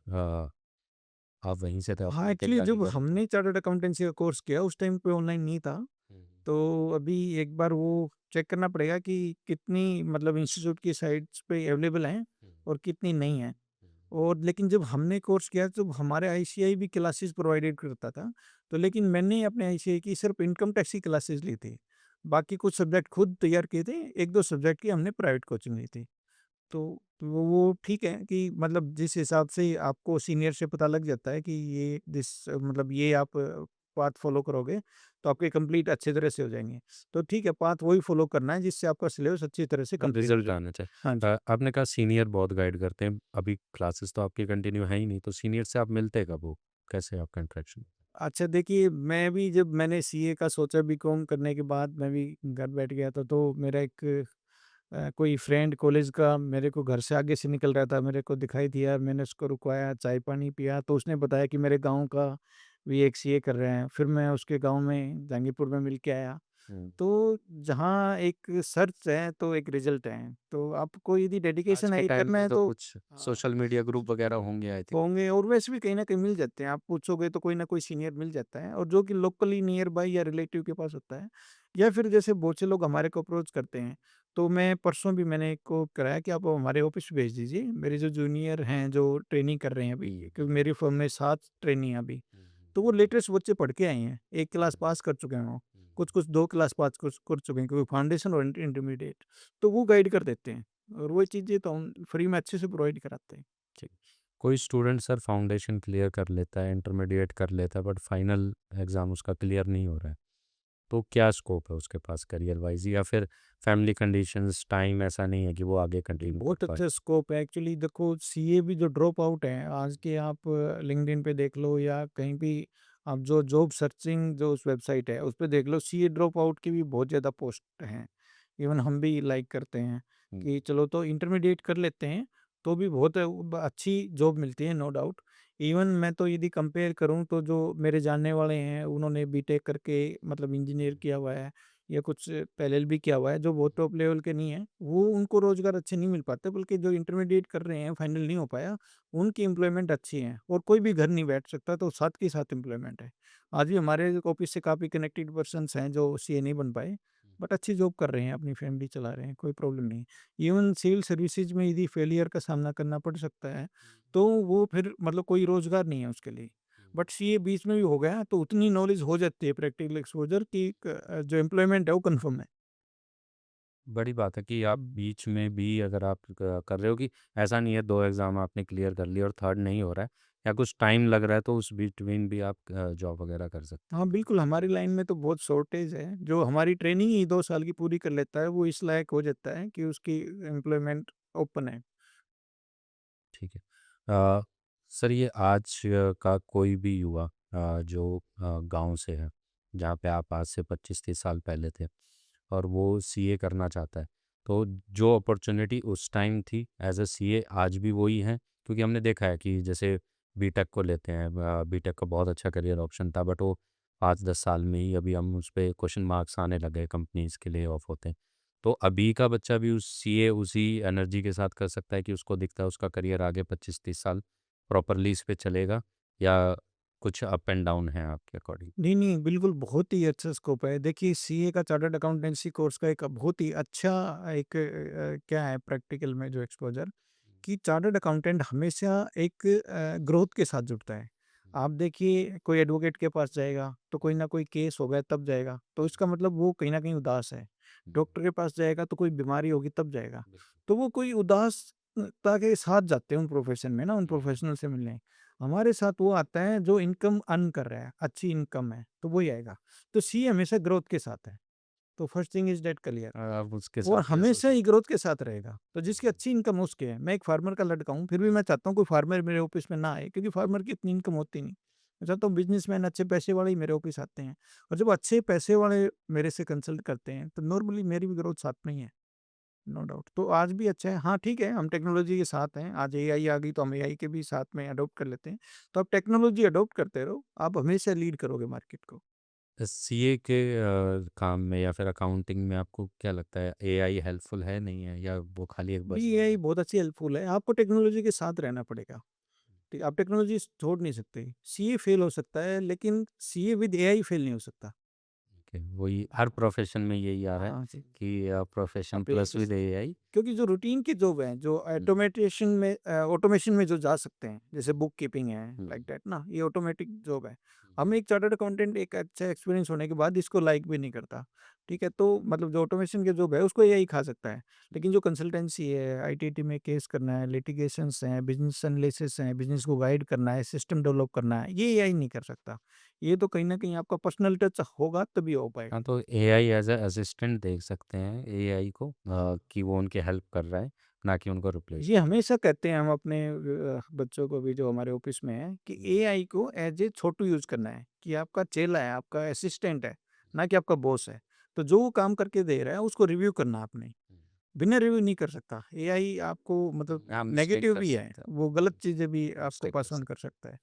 आप वहीं से तो हाँ, अपनी एक्चुअली तैयारी जब करें तो। हमने चार्टर्ड अकाउंटेंसी का कोर्स किया उस टाइम पे ऑनलाइन नहीं था। हुँ, तो अभी एक बार वो चेक करना पड़ेगा कि कितनी मतलब इंस्टीट्यूट की साइट्स पे अवेलेबल हैं हुँ, और कितनी नहीं हैं। हुँ, और लेकिन जब हमने कोर्स किया तो हमारे आईसीएआई भी क्लासेस प्रोवाइडेड करता था। तो लेकिन मैंने अपने आईसीएआई की सिर्फ इनकम टैक्स की क्लासेस ली थी। बाकी कुछ सब्जेक्ट खुद तैयार किए थे, 1-2 सब्जेक्ट की हमने प्राइवेट कोचिंग ली थी। तो वो ठीक है कि मतलब जिस हिसाब से आपको सीनियर से पता लग जाता है कि ये मतलब ये आप पाथ फ़ॉलो करोगे, तो आपके कंप्लीट अच्छे तरह से हो जाएँगे। तो ठीक है, पाथ वही फ़ॉलो करना है जिससे आपका सिलेबस अच्छी तरह से कंप्लीट हो रिज़ल्ट जाए। आना चाहिए। हाँ जी। आपने कहा सीनियर बहुत गाइड करते हैं, अभी क्लासेस तो आपकी कंटिन्यू है ही नहीं, तो सीनियर से आप मिलते कब हो? कैसे है आपका इंटरेक्शन? अच्छा देखिए, मैं भी जब मैंने सीए का सोचा बीकॉम करने के बाद मैं भी घर बैठ गया था, तो मेरा एक कोई फ्रेंड कॉलेज का मेरे को घर से आगे से निकल रहा था, मेरे को दिखाई दिया, मैंने उसको रुकवाया, चाय-पानी पिया, तो उसने बताया कि मेरे गाँव का भी एक सीए कर रहे हैं। फिर मैं उसके गाँव में जहांगीरपुर में मिल के आया। हुँ। तो जहाँ एक सर्च है, तो एक रिज़ल्ट है। तो आपको यदि आज डेडिकेशन के है, ये टाइम करना पे है तो तो कुछ हाँ, सोशल मीडिया ग्रुप वगैरह होंगे आई थिंक। होंगे और वैसे भी कहीं न कहीं मिल जाते हैं। आप पूछोगे तो कोई न कोई सीनियर मिल जाता है और जो कि लोकली नियर बाय या रिलेटिव के पास होता है या फिर जैसे बहुत से लोग हमारे को अप्रोच करते हैं। तो मैं परसों भी मैंने एक को कराया कि आप हमारे ऑफ़िस भेज दीजिए। मेरे जो जूनियर हैं, जो ट्रेनिंग कर रहे हैं अभी, हुँ, क्योंकि मेरी फ़र्म में 7 ट्रेनी हैं अभी। हुँ, तो वो लेटेस्ट बच्चे पढ़ के आए हैं। 1 हुँ, क्लास पास कर चुके हैं वो। हुँ, कुछ-कुछ 2 क्लास पास कर चुके हैं क्योंकि फाउंडेशन और इंटरमीडिएट। तो वो गाइड कर देते हैं और वो चीज़ें तो हम फ्री में अच्छे से प्रोवाइड कराते हैं। ठीक। कोई स्टूडेंट सर फाउंडेशन क्लियर कर लेता है, इंटरमीडिएट कर लेता है बट फाइनल एग्ज़ाम उसका क्लियर नहीं हो रहा है। तो क्या स्कोप है उसके पास करियर वाइज़ या फिर फैमिली कंडीशंस, टाइम ऐसा नहीं है कि वो आगे जी, कंटिन्यू कर बहुत पाए? अच्छा स्कोप है एक्चुअली। देखो सीए भी जो ड्रॉप आउट हैं आज के, आप लिंक्डइन पे देख लो या कहीं भी आप जो जॉब सर्चिंग जो उस वेबसाइट है उस पे देख लो, सीए ड्रॉप आउट की भी बहुत ज़्यादा पोस्ट हैं। इवन हम भी लाइक करते हैं हुँ, कि चलो तो इंटरमीडिएट कर लेते हैं तो भी बहुत अच्छी जॉब मिलती है, नो डाउट। इवन मैं तो यदि कंपेयर करूं तो जो मेरे जानने वाले हैं उन्होंने बीटेक करके मतलब इंजीनियर किया हुआ है या कुछ एलएलबी किया हुआ है, जो बहुत टॉप लेवल के नहीं है, वो उनको रोज़गार अच्छे नहीं मिल पाते, बल्कि जो इंटरमीडिएट कर रहे हैं, फाइनल नहीं हो पाया, उनकी एम्प्लॉयमेंट अच्छी है और कोई भी घर नहीं बैठ सकता, तो साथ के साथ एम्प्लॉयमेंट है। आज भी हमारे ऑफिस से काफ़ी कनेक्टेड पर्सन्स हैं जो सीए नहीं बन पाए, बट अच्छी जॉब कर रहे हैं, अपनी फैमिली चला रहे हैं, कोई प्रॉब्लम नहीं। इवन सिविल सर्विसेज में यदि फेलियर का सामना करना पड़ सकता है, तो वो फिर मतलब कोई रोज़गार नहीं है उसके लिए। बट सीए बीच में भी हो गया तो उतनी नॉलेज हो जाती है, प्रैक्टिकल एक्सपोज़र कि जो एम्प्लॉयमेंट है वो कन्फर्म है। बड़ी बात है कि आप बीच में भी अगर आप कर रहे हो कि ऐसा नहीं है 2 एग्ज़ाम आपने क्लियर कर लिया और थर्ड नहीं हो रहा है या कुछ टाइम लग रहा है तो उस बिटवीन भी आप जॉब वगैरह कर सकते हाँ, हैं। बिल्कुल हमारी लाइन में तो बहुत शॉर्टेज है। जो हमारी ट्रेनिंग ही 2 साल की पूरी कर लेता है, वो इस लायक हो जाता है कि उसकी एम्प्लॉयमेंट ओपन है। ठीक है। अ, सर ये आज का कोई भी युवा जो गाँव से है, जहाँ पे आप आज से 25-30 साल पहले थे और वो सीए करना चाहता है, तो जो अपॉर्च्युनिटी उस टाइम थी एज़ अ सीए आज भी वही है? क्योंकि हमने देखा है कि जैसे बीटेक को लेते हैं बीटेक का बहुत अच्छा करियर ऑप्शन था बट वो 5-10 साल में ही अभी हम उस पे क्वेश्चन मार्क्स आने लगे, कंपनीज़ के ले ऑफ होते हैं। तो अभी का बच्चा भी उस सीए उसी एनर्जी के साथ कर सकता है कि उसको दिखता है उसका करियर आगे 25-30 साल प्रॉपरली इस पे चलेगा या कुछ अप एंड डाउन है आपके अकॉर्डिंग? नहीं, नहीं, बिल्कुल बहुत ही अच्छा स्कोप है। देखिए सीए का चार्टर्ड अकाउंटेंसी कोर्स का एक बहुत ही अच्छा एक क्या है प्रैक्टिकल में जो एक्सपोज़र कि चार्टर्ड अकाउंटेंट हमेशा एक ग्रोथ के साथ जुड़ता है। आप देखिए कोई एडवोकेट के पास जाएगा, तो कोई ना कोई केस हो गया तब जाएगा, तो इसका मतलब वो कहीं न कहीं उदास है। डॉक्टर के पास जाएगा तो कोई बीमारी होगी तब जाएगा। तो वो कोई उदासता के साथ जाते हैं उन प्रोफ़ेशन में ना, उन प्रोफ़ेशनल से मिलने। हमारे साथ वो आता है जो इनकम अर्न कर रहा है, अच्छी इनकम है, तो वही आएगा। तो सी हमेशा ग्रोथ के साथ है। तो first thing is that clear. आप उसके और साथ ही हमेशा ही एसोसिएट ग्रोथ के साथ रहेगा। तो जिसकी अच्छी इनकम है उसकी है। मैं एक फार्मर का लड़का हूँ, फिर भी मैं चाहता हूँ कोई फार्मर मेरे ऑफ़िस में ना आए क्योंकि फार्मर की इतनी इनकम होती नहीं। मैं चाहता हूँ बिज़नेसमैन अच्छे पैसे वाले ही मेरे ऑफ़िस आते हैं और जब अच्छे पैसे वाले मेरे से कंसल्ट करते हैं, तो नॉर्मली मेरी भी ग्रोथ साथ में ही है, नो डाउट। तो आज भी अच्छा है। हाँ, ठीक है, हम टेक्नोलॉजी के साथ हैं। आज एआई आ गई तो हम एआई के भी साथ में अडॉप्ट कर लेते हैं। तो आप टेक्नोलॉजी अडॉप्ट करते रहो, आप हमेशा लीड करोगे मार्केट को। सीए के काम में या फिर अकाउंटिंग में आपको क्या लगता है एआई हेल्पफुल है नहीं है या वो खाली एक जी, बज़वर्ड एआई है? बहुत अच्छी हेल्पफुल है। आपको टेक्नोलॉजी के साथ रहना पड़ेगा। ठीक, आप टेक्नोलॉजी छोड़ नहीं सकते। सीए फेल हो सकता है, लेकिन सीए विद एआई फेल नहीं हो सकता। ओके, वही हर प्रोफ़ेशन में यही आ रहा है हाँ जी। कि प्रोफ़ेशन अब ये प्लस विद एआई। क्योंकि जो रूटीन की जॉब है, जो हुँ, ऑटोमेशन में जो जा सकते हैं, जैसे बुक कीपिंग है, हुँ, लाइक दैट ना, ये ऑटोमेटिक जॉब है। हुँ, हम एक चार्टर्ड अकाउंटेंट एक अच्छा एक्सपीरियंस होने के बाद इसको लाइक भी नहीं करता। ठीक है? तो मतलब जो ऑटोमेशन की जॉब है, उसको एआई खा सकता है। लेकिन जो कंसल्टेंसी है, आईटीटी में केस करना है, लिटिगेशंस हैं, बिज़नेस एनालिसिस हैं, बिज़नेस को गाइड करना है, सिस्टम डेवलप करना है, ये एआई नहीं कर सकता। ये तो कहीं न कहीं आपका पर्सनल टच होगा तभी हो हाँ, पाएगा। तो एआई एज़ अ असिस्टेंट देख सकते हैं एआई को कि वो उनकी हेल्प कर रहा है, ना कि उनको रिप्लेस ये कर रहा है। हमेशा कहते हैं हम अपने बच्चों को भी जो हमारे ऑफिस में है कि हुँ, एआई को एज ए छोटू यूज करना है, कि आपका चेला है, आपका असिस्टेंट है, ना कि आपका बॉस है। तो जो वो काम करके दे रहा है उसको रिव्यू करना आपने, हुँ, बिना रिव्यू नहीं कर सकता एआई। आपको मतलब हाँ, मिस्टेक नेगेटिव कर भी है, सकता वो गलत है। चीज़ें भी आपको मिस्टेक कर पास ऑन कर सकता सकता है।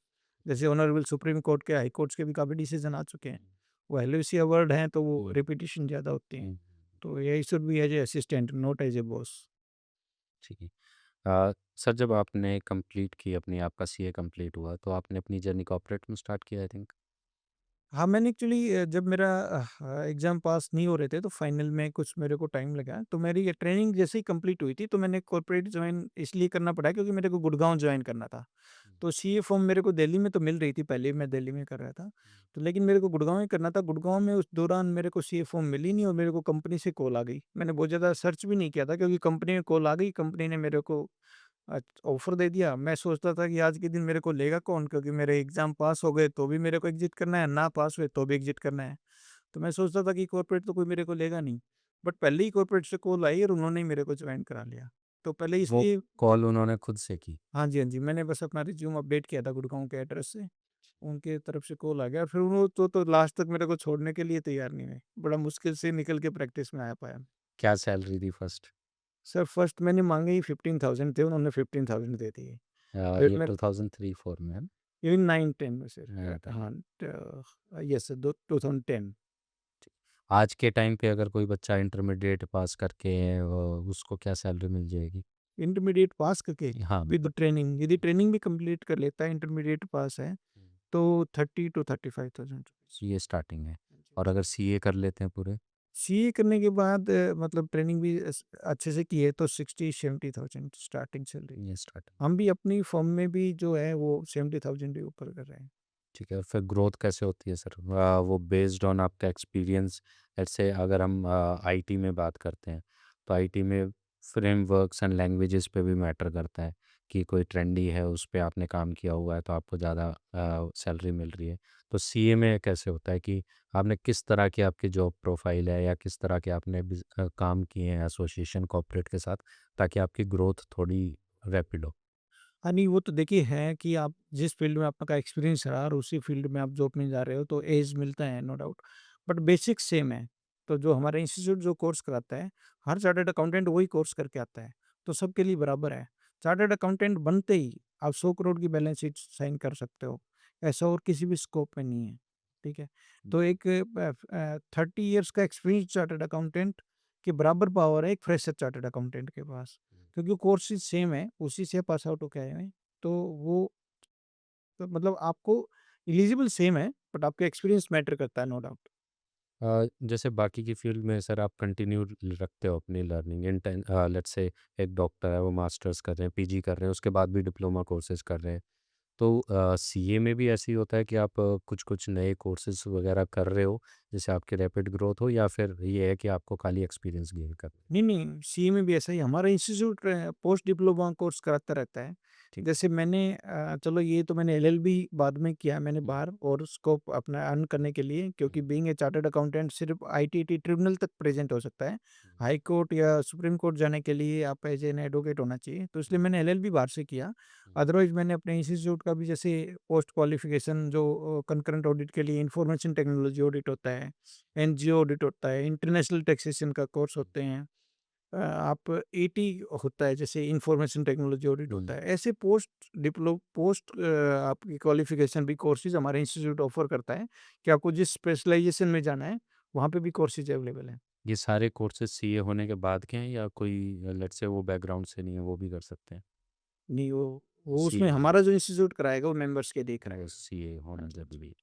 जैसे ऑनरेबल सुप्रीम कोर्ट के, हाई कोर्ट्स के भी काफ़ी डिसीजन आ चुके हैं। है। वो एलओसी वर्ड हैं तो वो हुँ, रिपिटिशन ज़्यादा होती हैं। हुँ, तो यही should be as a assistant not as a boss. ठीक है। सर जब आपने कंप्लीट की अपनी आपका सीए कंप्लीट हुआ तो आपने अपनी जर्नी कॉर्पोरेट में स्टार्ट किया आई थिंक? हाँ, मैंने एक्चुअली जब मेरा एग्ज़ाम पास नहीं हो रहे थे तो फाइनल में कुछ मेरे को टाइम लगा, तो मेरी ये ट्रेनिंग जैसे ही कंप्लीट हुई थी तो मैंने कॉर्पोरेट जॉइन इसलिए करना पड़ा क्योंकि मेरे को गुड़गाँव जॉइन करना था। तो सीए फॉर्म मेरे को दिल्ली में तो मिल रही थी, पहले मैं दिल्ली में कर रहा था। तो लेकिन मेरे को गुड़गाँव ही करना था, गुड़गाँव में उस दौरान मेरे को सीए फॉर्म मिली नहीं और मेरे को कंपनी से कॉल आ गई। मैंने बहुत ज़्यादा सर्च भी नहीं किया था क्योंकि कंपनी में कॉल आ गई, कंपनी ने मेरे को ऑफ़र दे दिया। मैं सोचता था कि आज के दिन मेरे को लेगा कौन? क्योंकि मेरे एग्ज़ाम पास हो गए तो भी मेरे को एग्ज़िट करना है, ना पास हुए तो भी एग्ज़िट करना है। तो मैं सोचता था कि कॉर्पोरेट तो कोई मेरे को लेगा नहीं। बट पहले ही कॉर्पोरेट से कॉल आई और उन्होंने ही मेरे को जॉइन करा लिया। तो पहले वो इसलिए कॉल उन्होंने खुद से की? हाँ जी, हाँ जी। मैंने बस अपना रिज़्यूम अपडेट किया था गुड़गाँव के एड्रेस से। उनके तरफ से कॉल आ गया। फिर वो तो लास्ट तक मेरे को छोड़ने के लिए तैयार नहीं हुए। बड़ा मुश्किल से निकल के प्रैक्टिस में आ पाया। क्या सैलरी थी फर्स्ट? सर फर्स्ट मैंने माँगे ही 15,000 थे, उन्होंने 15,000 दे दिए। फिर ये मैं 2003-4 में है ना? इवन 9-10 में सर हाँ, हाँ, यस सर दो 2010 आज के टाइम पे अगर कोई बच्चा इंटरमीडिएट पास करके उसको क्या सैलरी मिल जाएगी? इंटरमीडिएट पास करके हाँ, विद ट्रेनिंग यदि ट्रेनिंग भी कंप्लीट कर लेता है, इंटरमीडिएट पास है, तो 30 टू 35,000 रुपीज़। ये स्टार्टिंग है। हाँ जी। और अगर सीए कर लेते हैं पूरे? सीए करने के बाद मतलब ट्रेनिंग भी अच्छे से की है तो 60-70,000 स्टार्टिंग सैलरी। ये स्टार्ट हम भी अपनी फर्म में भी जो है वो 70,000 के ऊपर कर रहे हैं। ठीक है, फिर ग्रोथ कैसे होती है सर? वो बेस्ड ऑन आपका एक्सपीरियंस, लेट्स से अगर हम आईटी में बात करते हैं, तो आईटी में फ्रेमवर्क्स एंड लैंग्वेजेस पे भी मैटर करता है कि कोई ट्रेंडी है, उस पे आपने काम किया हुआ है, तो आपको ज़्यादा सैलरी मिल रही है। तो सीए में कैसे होता है कि आपने किस तरह की आपकी जॉब प्रोफाइल है या किस तरह के आपने काम किए हैं एसोसिएशन कॉर्पोरेट के साथ, ताकि आपकी ग्रोथ थोड़ी रैपिड हो? हाँ, नहीं वो तो देखिए है कि आप जिस फ़ील्ड में आपका एक्सपीरियंस रहा और उसी फ़ील्ड में आप जॉब में जा रहे हो तो एज मिलता है no doubt, but basic same है। तो जो हमारा इंस्टीट्यूट जो कोर्स कराता है, हर चार्टर्ड अकाउंटेंट वही कोर्स करके आता है, तो सबके लिए बराबर है। चार्टर्ड अकाउंटेंट बनते ही आप 100 करोड़ की बैलेंस शीट साइन कर सकते हो, ऐसा और किसी भी स्कोप में नहीं है, ठीक है? तो एक 30 इयर्स का एक्सपीरियंस चार्टर्ड अकाउंटेंट के बराबर पावर है एक फ्रेशर चार्टर्ड अकाउंटेंट के पास। क्योंकि कोर्सेज़ सेम है, उसी से पास आउट होके आए हैं। तो वो तो मतलब आपको एलिजिबल सेम है, बट आपका एक्सपीरियंस मैटर करता है नो डाउट। जैसे बाकी की फील्ड में सर आप कंटिन्यू रखते हो अपनी लर्निंग लेट्स से एक डॉक्टर है वो मास्टर्स कर रहे हैं, पीजी कर रहे हैं, उसके बाद भी डिप्लोमा कोर्सेज कर रहे हैं। तो सीए में भी ऐसे ही होता है कि आप कुछ कुछ नए कोर्सेज वगैरह कर रहे हो जिससे आपकी रैपिड ग्रोथ हो, या फिर ये है कि आपको खाली एक्सपीरियंस गेन करना है? नहीं, नहीं, सीए में भी ऐसा ही हमारा इंस्टीट्यूट पोस्ट डिप्लोमा कोर्स कराता रहता है। ठीक है। जैसे मैंने चलो ये तो मैंने एलएलबी बाद में किया मैंने हम्म, बाहर और स्कोप अपना अर्न करने के लिए क्योंकि बीइंग ए चार्टर्ड अकाउंटेंट सिर्फ़ आईटीटी ट्रिब्यूनल तक प्रेज़ेंट हो सकता है। हम्म, हाई कोर्ट या सुप्रीम कोर्ट जाने के लिए आप एज़ एन एडवोकेट होना चाहिए, तो इसलिए हम्म, मैंने एलएलबी बाहर से किया। हम्म, अदरवाइज़ मैंने अपने इंस्टीट्यूट का भी जैसे पोस्ट क्वालिफ़िकेशन जो कंकरेंट ऑडिट के लिए इन्फॉर्मेशन टेक्नोलॉजी ऑडिट होता है, एनजीओ ऑडिट होता है, इंटरनेशनल टैक्सेशन का कोर्स होते हैं। आप एटी होता है जैसे इंफॉर्मेशन टेक्नोलॉजी ऑडिट हम्म। होता है। ऐसे पोस्ट आपकी क्वालिफ़िकेशन भी कोर्सेज़ हमारे इंस्टीट्यूट ऑफ़र करता है कि आपको जिस स्पेशलाइज़ेशन में जाना है, वहाँ पे भी कोर्सेज़ अवेलेबल हैं। ये सारे कोर्सेज सीए होने के बाद के हैं या कोई लेट्स से वो बैकग्राउंड से नहीं है वो भी कर सकते हैं? नहीं वो उसमें सीए हमारा जो इंस्टीट्यूट कराएगा वो मेंबर्स के लिए वो कराएगा। सीए हाँ होना जी, हाँ जी। ज़रूरी है।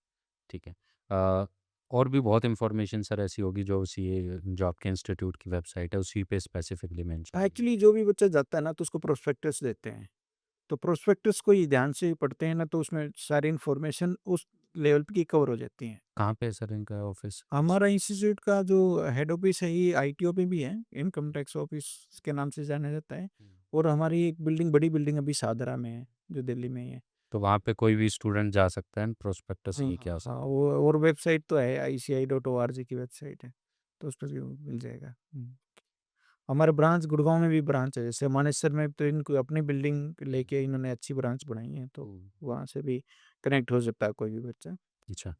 ठीक है। अ, और भी बहुत इन्फॉर्मेशन सर ऐसी होगी जो सीए जो आपके इंस्टीट्यूट की वेबसाइट है उसी पे स्पेसिफिकली मेंशन है। एक्चुअली जो भी बच्चा जाता है ना तो उसको प्रोस्पेक्टस देते हैं। तो प्रोस्पेक्टस को ही ध्यान से पढ़ते हैं ना तो उसमें सारी इन्फॉर्मेशन उस लेवल की कवर हो जाती है। कहाँ पे है सर इनका ऑफिस? हमारा इंस्टीट्यूट का जो हेड ऑफिस है ये आईटीओ में भी है, इनकम टैक्स ऑफिस के नाम से जाना जाता है हम्म। और हमारी एक बिल्डिंग बड़ी बिल्डिंग अभी सादरा में है, जो दिल्ली में ही है। तो वहाँ पे कोई भी स्टूडेंट जा सकता है प्रोस्पेक्टस हाँ, लेके हाँ, आ हाँ, सकता है? वो और वेबसाइट तो है ICI.org की वेबसाइट है, तो उस पर भी वो मिल जाएगा। हमारे ब्रांच गुड़गाँव में भी ब्रांच है, जैसे मानेसर में तो इनको अपनी बिल्डिंग लेके इन्होंने अच्छी ब्रांच बनाई है, तो हम्म। वहाँ से भी कनेक्ट हो सकता है कोई भी बच्चा। अच्छा,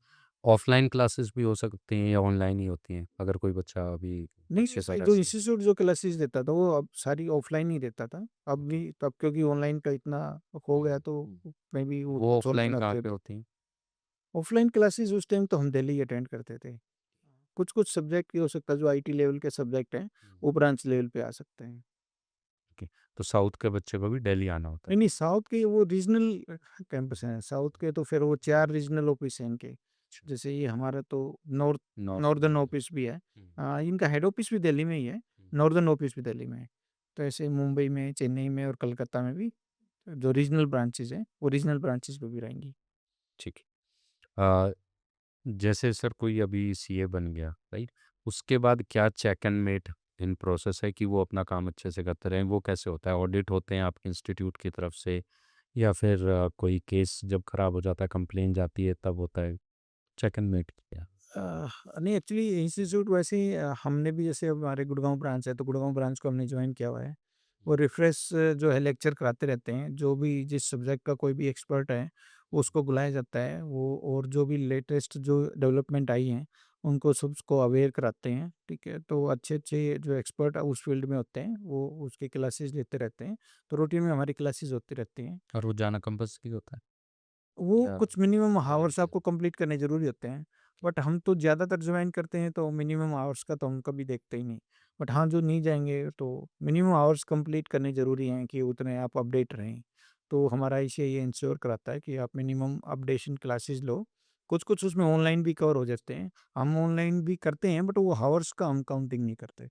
ऑफलाइन क्लासेस भी हो सकती हैं या ऑनलाइन ही होती हैं अगर कोई बच्चा अभी नहीं, नहीं परचेस भाई कर जो रहा है? इंस्टीट्यूट जो क्लासेस देता था वो अब सारी ऑफ़लाइन ही देता था। अब ओके। भी तब क्योंकि ऑनलाइन का इतना हो गया तो हम्म। मेबी वो वो सॉल्व ऑफलाइन करना कहाँ तो पे होती हैं? ऑफ़लाइन क्लासेस उस टाइम तो हम दिल्ली अटेंड करते थे। कुछ-कुछ सब्जेक्ट ये हो सकता है जो आईटी लेवल के सब्जेक्ट हैं, हुँ। वो ब्रांच लेवल पे आ सकते हैं। ओके, तो साउथ के बच्चे को भी दिल्ली आना होता है। नहीं, नहीं साउथ के वो रीजनल कैंपस हैं, साउथ के तो फिर वो 4 रीजनल ऑफिस हैं इनके। अच्छा, जैसे ये हमारा तो नॉर्थ नॉर्थ में नॉर्दर्न भी है। ऑफिस भी है। हुँ, इनका हेड ऑफिस भी दिल्ली में ही है, हुँ, नॉर्दर्न ऑफिस भी दिल्ली में है। तो ऐसे मुंबई में, चेन्नई में और कलकत्ता में भी जो रीजनल ब्रांचेज़ हैं, वो रीजनल ब्रांचेज़ पे भी रहेंगी। ठीक है। जैसे सर कोई अभी सीए बन गया, राइट? उसके बाद क्या check and mate in process है कि वो अपना काम अच्छे से करते रहें? वो कैसे होता है? ऑडिट होते हैं आपके इंस्टीट्यूट की तरफ से या फिर कोई केस जब खराब हो जाता है, कंप्लेन जाती है तब होता है? चेक एंड मेट क्या? अ, नहीं एक्चुअली इंस्टीट्यूट वैसे ही हमने भी जैसे हमारे गुड़गाँव ब्रांच है, तो गुड़गाँव ब्रांच को हमने जॉइन किया हुआ है। वो रिफ्रेश जो है लेक्चर कराते रहते हैं, जो भी जिस सब्जेक्ट का कोई भी एक्सपर्ट है, उसको बुलाया जाता है। वो और जो भी लेटेस्ट जो डेवलपमेंट आई हैं, उनको सबको अवेयर कराते हैं, ठीक है? तो अच्छे-अच्छे जो एक्सपर्ट उस फील्ड में होते हैं, वो उसकी क्लासेस लेते रहते हैं। तो रूटीन में हमारी क्लासेस होती रहती हैं। और वो जाना कंपल्सरी होता है वो या कुछ मिनिमम हावर्स वॉलंटियर? आपको कंप्लीट करने ज़रूरी होते हैं। बट हम तो ज़्यादातर जॉइन करते हैं तो मिनिमम आवर्स का तो हम कभी देखते ही नहीं। बट हाँ, जो नहीं जाएँगे तो मिनिमम आवर्स कंप्लीट करने ज़रूरी हैं कि उतने आप अपडेट रहें। तो हमारा आईसीएआई ये इंश्योर कराता है कि आप मिनिमम अपडेशन क्लासेस लो। कुछ-कुछ उसमें ऑनलाइन भी कवर हो जाते हैं। हम ऑनलाइन भी करते हैं बट वो हावर्स का हम काउंटिंग नहीं करते।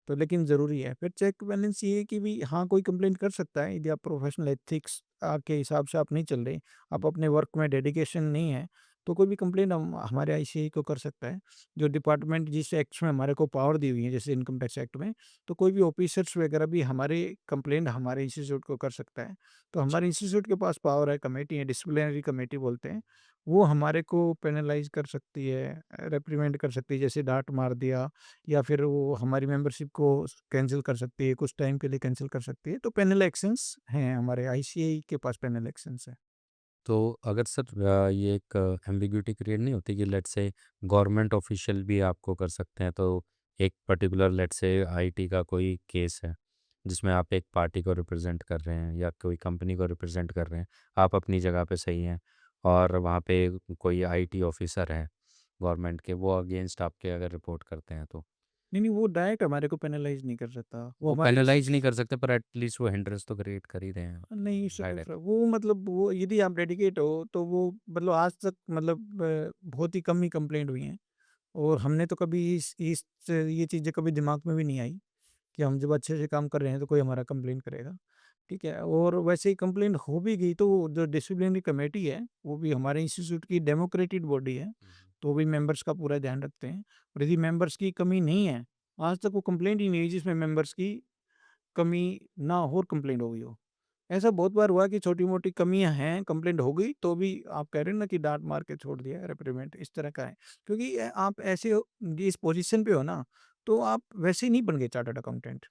तो लेकिन ज़रूरी है। फिर चेक बैलेंस ये है कि भी हाँ, कोई कंप्लेंट कर सकता है यदि आप प्रोफेशनल एथिक्स के हिसाब से आप नहीं चल रहे, आप अपने वर्क में डेडिकेशन नहीं है, तो कोई भी कंप्लेंट हम हमारे आईसीएआई को कर सकता है। जो डिपार्टमेंट जिस एक्ट्स में हमारे को पावर दी हुई है, जैसे इनकम टैक्स एक्ट में, तो कोई भी ऑफिसर्स वगैरह भी हमारे कंप्लेंट हमारे इंस्टीट्यूट को कर सकता है। तो हमारे इंस्टीट्यूट के पास पावर है, कमेटी है, डिसिप्लिनरी कमेटी बोलते हैं, वो हमारे को पेनलाइज़ कर सकती है, रिप्रिमेंड कर सकती है, जैसे डाँट मार दिया या फिर वो हमारी मेंबरशिप को कैंसल कर सकती है, कुछ टाइम के लिए कैंसल कर सकती है। तो पेनल एक्शंस हैं हमारे आईसीएआई के पास पेनल एक्शंस हैं। तो अगर सर ये एक एम्बिग्यूटी क्रिएट नहीं होती कि लेट्स से गवर्नमेंट ऑफिशियल भी आपको कर सकते हैं, तो एक पर्टिकुलर लेट्स से आईटी का कोई केस है जिसमें आप एक पार्टी को रिप्रेजेंट कर रहे हैं या कोई कंपनी को रिप्रेजेंट कर रहे हैं, आप अपनी जगह पे सही हैं और वहाँ पे कोई आईटी ऑफिसर है गवर्नमेंट के, वो अगेंस्ट आपके अगर रिपोर्ट करते हैं तो नहीं, नहीं वो डायरेक्ट हमारे को पेनलाइज़ नहीं कर सकता। वो वो हमारे पेनलाइज नहीं कर सकते पर एटलीस्ट वो हिंड्रेंस तो क्रिएट कर ही रहे हैं। नहीं गाइड वो मतलब वो यदि आप डेडिकेट हो तो वो मतलब आज तक मतलब बहुत ही कम ही कंप्लेंट हुई हैं और हमने तो कभी इस ये चीज़ें कभी दिमाग में भी नहीं आई कि हम जब अच्छे से काम कर रहे हैं तो कोई हमारा कंप्लेंट करेगा। ठीक है? और वैसे ही कंप्लेंट हो भी गई तो जो डिसिप्लिनरी कमेटी है, वो भी हमारे इंस्टीट्यूट की डेमोक्रेटिक बॉडी है, तो वो भी मेंबर्स का पूरा ध्यान रखते हैं और यदि मेंबर्स की कमी नहीं है, आज तक वो कंप्लेंट ही नहीं हुई जिसमें मेंबर्स की कमी ना हो और कंप्लेंट हो गई हो। ऐसा बहुत बार हुआ कि छोटी-मोटी कमियाँ हैं, कंप्लेंट हो गई तो भी आप कह रहे हैं ना कि डाँट मार के छोड़ दिया, रिप्रिमेंड इस तरह का है। क्योंकि आप ऐसे हो जिस पोज़ीशन पे हो ना, तो आप वैसे ही नहीं बन गए चार्टर्ड अकाउंटेंट।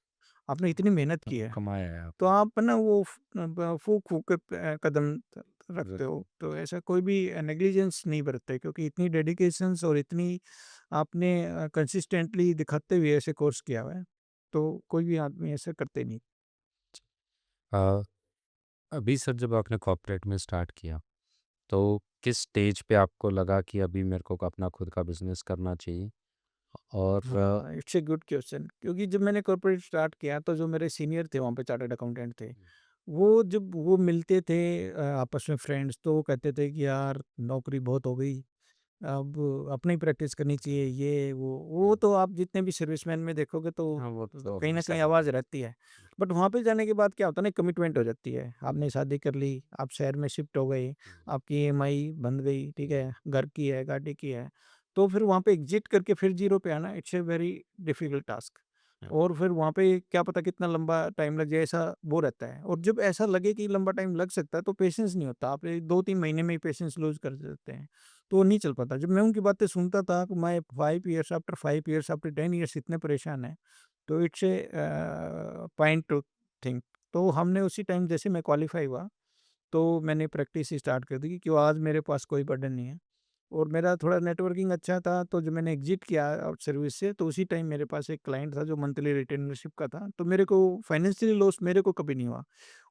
आपने इतनी मेहनत की है। कमाया है तो आपने। आप ना वो फूँक-फूँक के कदम रखते रखते हो, हैं। तो ऐसा कोई भी नेग्लिजेंस नहीं बरतते क्योंकि इतनी डेडिकेशंस और इतनी आपने कंसिस्टेंटली दिखाते हुए ऐसे कोर्स किया हुआ है, तो कोई भी आदमी ऐसा करते नहीं। अ, अभी सर जब आपने कॉर्पोरेट में स्टार्ट किया तो किस स्टेज पे आपको लगा कि अभी मेरे को अपना खुद का बिजनेस करना चाहिए? और हाँ, इट्स अ गुड क्वेश्चन क्योंकि जब मैंने कॉर्पोरेट स्टार्ट किया तो जो मेरे सीनियर थे वहाँ पे चार्टर्ड अकाउंटेंट थे, वो जब वो मिलते थे आपस में फ्रेंड्स तो वो कहते थे कि यार नौकरी बहुत हो गई, अब अपनी प्रैक्टिस करनी चाहिए ये वो तो आप जितने भी सर्विसमैन में देखोगे तो हाँ, वो तो कहीं न ऑब्वियस सी कहीं बात आवाज़ है। रहती है। बट वहाँ पे जाने के बाद क्या होता है ना कमिटमेंट हो जाती है। आपने शादी कर ली, आप शहर में शिफ्ट हो गए, आपकी ईएमआई बंध गई, ठीक है? घर की है, गाड़ी की है। तो फिर वहाँ पे एग्ज़िट करके फिर ज़ीरो पे आना it's a very difficult task हाँ, और फिर वहाँ पे क्या पता कितना लंबा टाइम लग जाए ऐसा वो रहता है और जब ऐसा लगे कि लंबा टाइम लग सकता है तो पेशेंस नहीं होता। आप 2-3 महीने में ही पेशेंस लूज़ कर देते हैं। तो नहीं चल पाता। जब मैं उनकी बातें सुनता था कि मैं 5 years after 5 years after 10 years इतने परेशान हैं, तो it's a point two think. तो हमने उसी टाइम जैसे मैं क्वालीफाई हुआ, तो मैंने प्रैक्टिस स्टार्ट कर दी कि आज मेरे पास कोई बर्डन नहीं है और मेरा थोड़ा नेटवर्किंग अच्छा था, तो जब मैंने एग्ज़िट किया सर्विस से, तो उसी टाइम मेरे पास एक क्लाइंट था जो मंथली रिटेनरशिप का था, तो मेरे को फाइनेंशियली लॉस मेरे को कभी नहीं हुआ।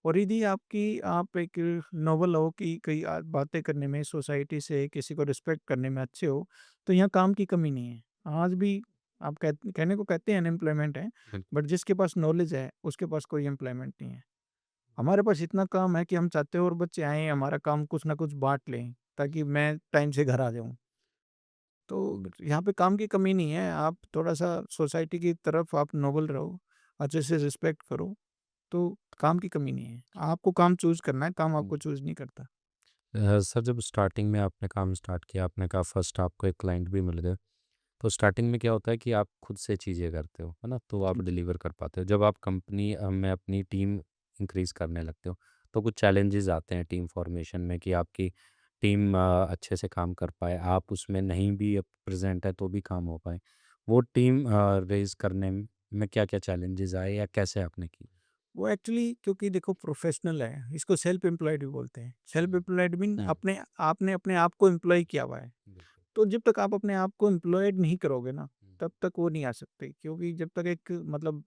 और यदि आप एक नोबल हो कि कई बातें करने में, सोसाइटी से किसी को रिस्पेक्ट करने में अच्छे हो, तो यहाँ काम की कमी नहीं है। आज भी आप कहने को कहते हैं अनएम्प्लॉयमेंट है, बिल्कुल। बट जिसके पास नॉलेज है, उसके पास कोई एम्प्लॉयमेंट नहीं है। हमारे पास इतना काम है कि हम चाहते हैं और बच्चे आएँ, हमारा काम कुछ ना कुछ बाँट लें, ताकि मैं टाइम से घर आ जाऊँ। तो यहाँ पे काम की कमी नहीं है, आप थोड़ा-सा सोसाइटी की तरफ आप नोबल रहो, अच्छे से रिस्पेक्ट करो, तो काम की कमी नहीं है। आपको काम चूज़ करना है, काम हुँ। आपको चूज़ नहीं करता। सर जब स्टार्टिंग में आपने काम स्टार्ट किया, आपने कहा फर्स्ट आपको एक क्लाइंट भी मिल गए। तो स्टार्टिंग में क्या होता है कि आप खुद से चीज़ें करते हो, है ना? तो आप जी। डिलीवर कर पाते हो। जब आप कंपनी में अपनी टीम इंक्रीज़ करने लगते हो, तो कुछ चैलेंजेज़ आते हैं टीम फॉर्मेशन में कि आपकी टीम अच्छे से काम कर पाए। आप उसमें नहीं भी प्रेज़ेंट है तो भी काम हो पाए। वो टीम रेज़ करने में क्या-क्या चैलेंजेज़ आए या कैसे आपने की? वो एक्चुअली क्योंकि देखो प्रोफ़ेशनल है, इसको सेल्फ एम्प्लॉयड भी बोलते हैं। सेल्फ हुँ। एम्प्लॉयड मीन हुँ। अपने आपने अपने आप को एम्प्लॉय किया हुआ है। बिल्कुल। तो जब तक आप अपने आप को एम्प्लॉयड नहीं करोगे ना, हुँ। तब तक वो नहीं आ सकते। क्योंकि जब तक एक मतलब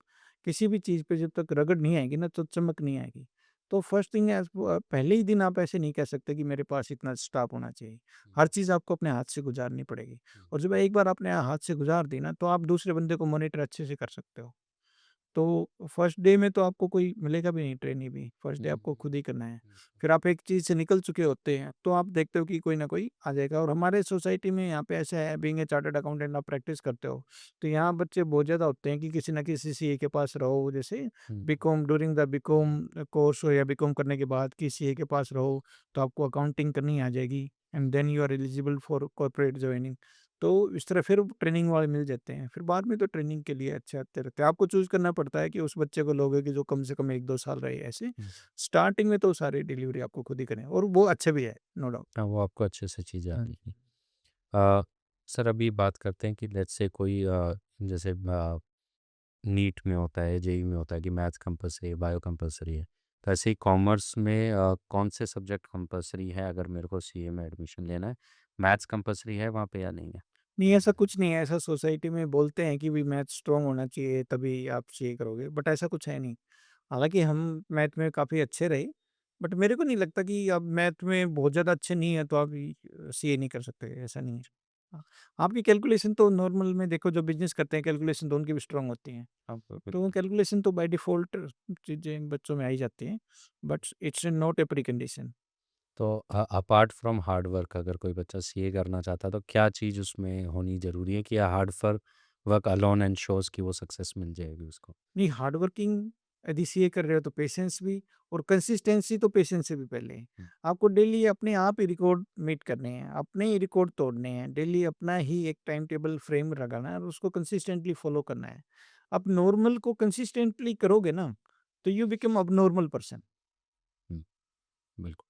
किसी भी चीज़ पे जब तक रगड़ नहीं आएगी ना, तो चमक नहीं आएगी। तो फर्स्ट थिंग है पहले ही दिन आप ऐसे नहीं कह सकते कि मेरे पास इतना स्टाफ होना चाहिए। हुँ। हर चीज़ आपको अपने हाथ से गुज़ारनी पड़ेगी। हुँ। और जब एक बार आपने हाथ से गुज़ार दी ना, तो आप दूसरे बंदे को मॉनिटर अच्छे से कर सकते हो। तो फर्स्ट डे में तो आपको कोई मिलेगा भी नहीं ट्रेनी भी, फर्स्ट हुँ। डे आपको हुँ। खुद ही करना है। हुँ। फिर आप एक चीज़ से निकल चुके होते हैं, तो आप देखते हो कि कोई ना कोई आ जाएगा और हमारे सोसाइटी में यहाँ पे ऐसा है बीइंग ए चार्टर्ड अकाउंटेंट आप प्रैक्टिस करते हो, तो यहाँ बच्चे बहुत ज़्यादा होते हैं कि किसी न किसी सीए के पास रहो, जैसे हुँ। BCom during the BCom course हो या बीकॉम करने के बाद कि सीए के पास रहो, तो आपको अकाउंटिंग करनी आ जाएगी and then you are eligible for corporate joining. तो इस तरह फिर ट्रेनिंग वाले मिल जाते हैं। फिर बाद में तो ट्रेनिंग के लिए अच्छे आते रहते हैं। आपको चूज़ करना पड़ता है कि उस बच्चे को लोगे कि जो कम से कम 1-2 साल रहे ऐसे। हुँ। स्टार्टिंग में तो सारी डिलीवरी आपको खुद ही करनी है और वो अच्छे भी है, नो डाउट। हाँ, वो आपको अच्छे से चीज़ें हाँ आती जी। थी। अ, सर अभी बात करते हैं कि लेट्स से कोई जैसे नीट में होता है, जेईई में होता है कि मैथ्स कंपल्सरी है, बायो कंपल्सरी है। तो ऐसे ही कॉमर्स में कौन से सब्जेक्ट कंपल्सरी है अगर मेरे को सीए में एडमिशन लेना है? मैथ्स कंपल्सरी है वहाँ पे या नहीं है? नहीं ऐसा कुछ नहीं है, ऐसा सोसाइटी में बोलते हैं कि भई मैथ स्ट्रॉन्ग होना चाहिए तभी आप सीए करोगे, बट ऐसा कुछ है नहीं। हालाँकि हम मैथ में काफ़ी अच्छे रहे, बट मेरे को नहीं लगता कि आप मैथ में बहुत ज़्यादा अच्छे नहीं हैं तो आप सीए नहीं कर सकते, ऐसा नहीं है। हाँ, आपकी कैलकुलेशन तो नॉर्मल में देखो जो बिज़नेस करते हैं कैलकुलेशन तो उनकी भी स्ट्रॉन्ग होती हैं। हाँ, तो बिल्कुल। कैलकुलेशन तो बाय डिफ़ॉल्ट चीज़ें बच्चों में आ ही जाती हैं, but it's not a precondition. तो अपार्ट फ्रॉम हार्ड वर्क अगर कोई बच्चा सीए करना चाहता है तो क्या चीज़ उसमें होनी ज़रूरी है कि हार्ड फर वर्क अलोन एंश्योर्स कि वो सक्सेस मिल जाएगी उसको? नहीं हार्ड वर्किंग यदि सीए कर रहे हो तो पेशेंस भी और कंसिस्टेंसी तो पेशेंस से भी पहले है। हुँ। आपको डेली अपने आप ही रिकॉर्ड मीट करने हैं, अपने ही रिकॉर्ड तोड़ने हैं, डेली अपना ही एक टाइम टेबल फ्रेम लगाना है और उसको कंसिस्टेंटली फॉलो करना है। आप नॉर्मल को कंसिस्टेंटली करोगे ना, तो यू बिकम अबनॉर्मल पर्सन। हुँ। बिल्कुल।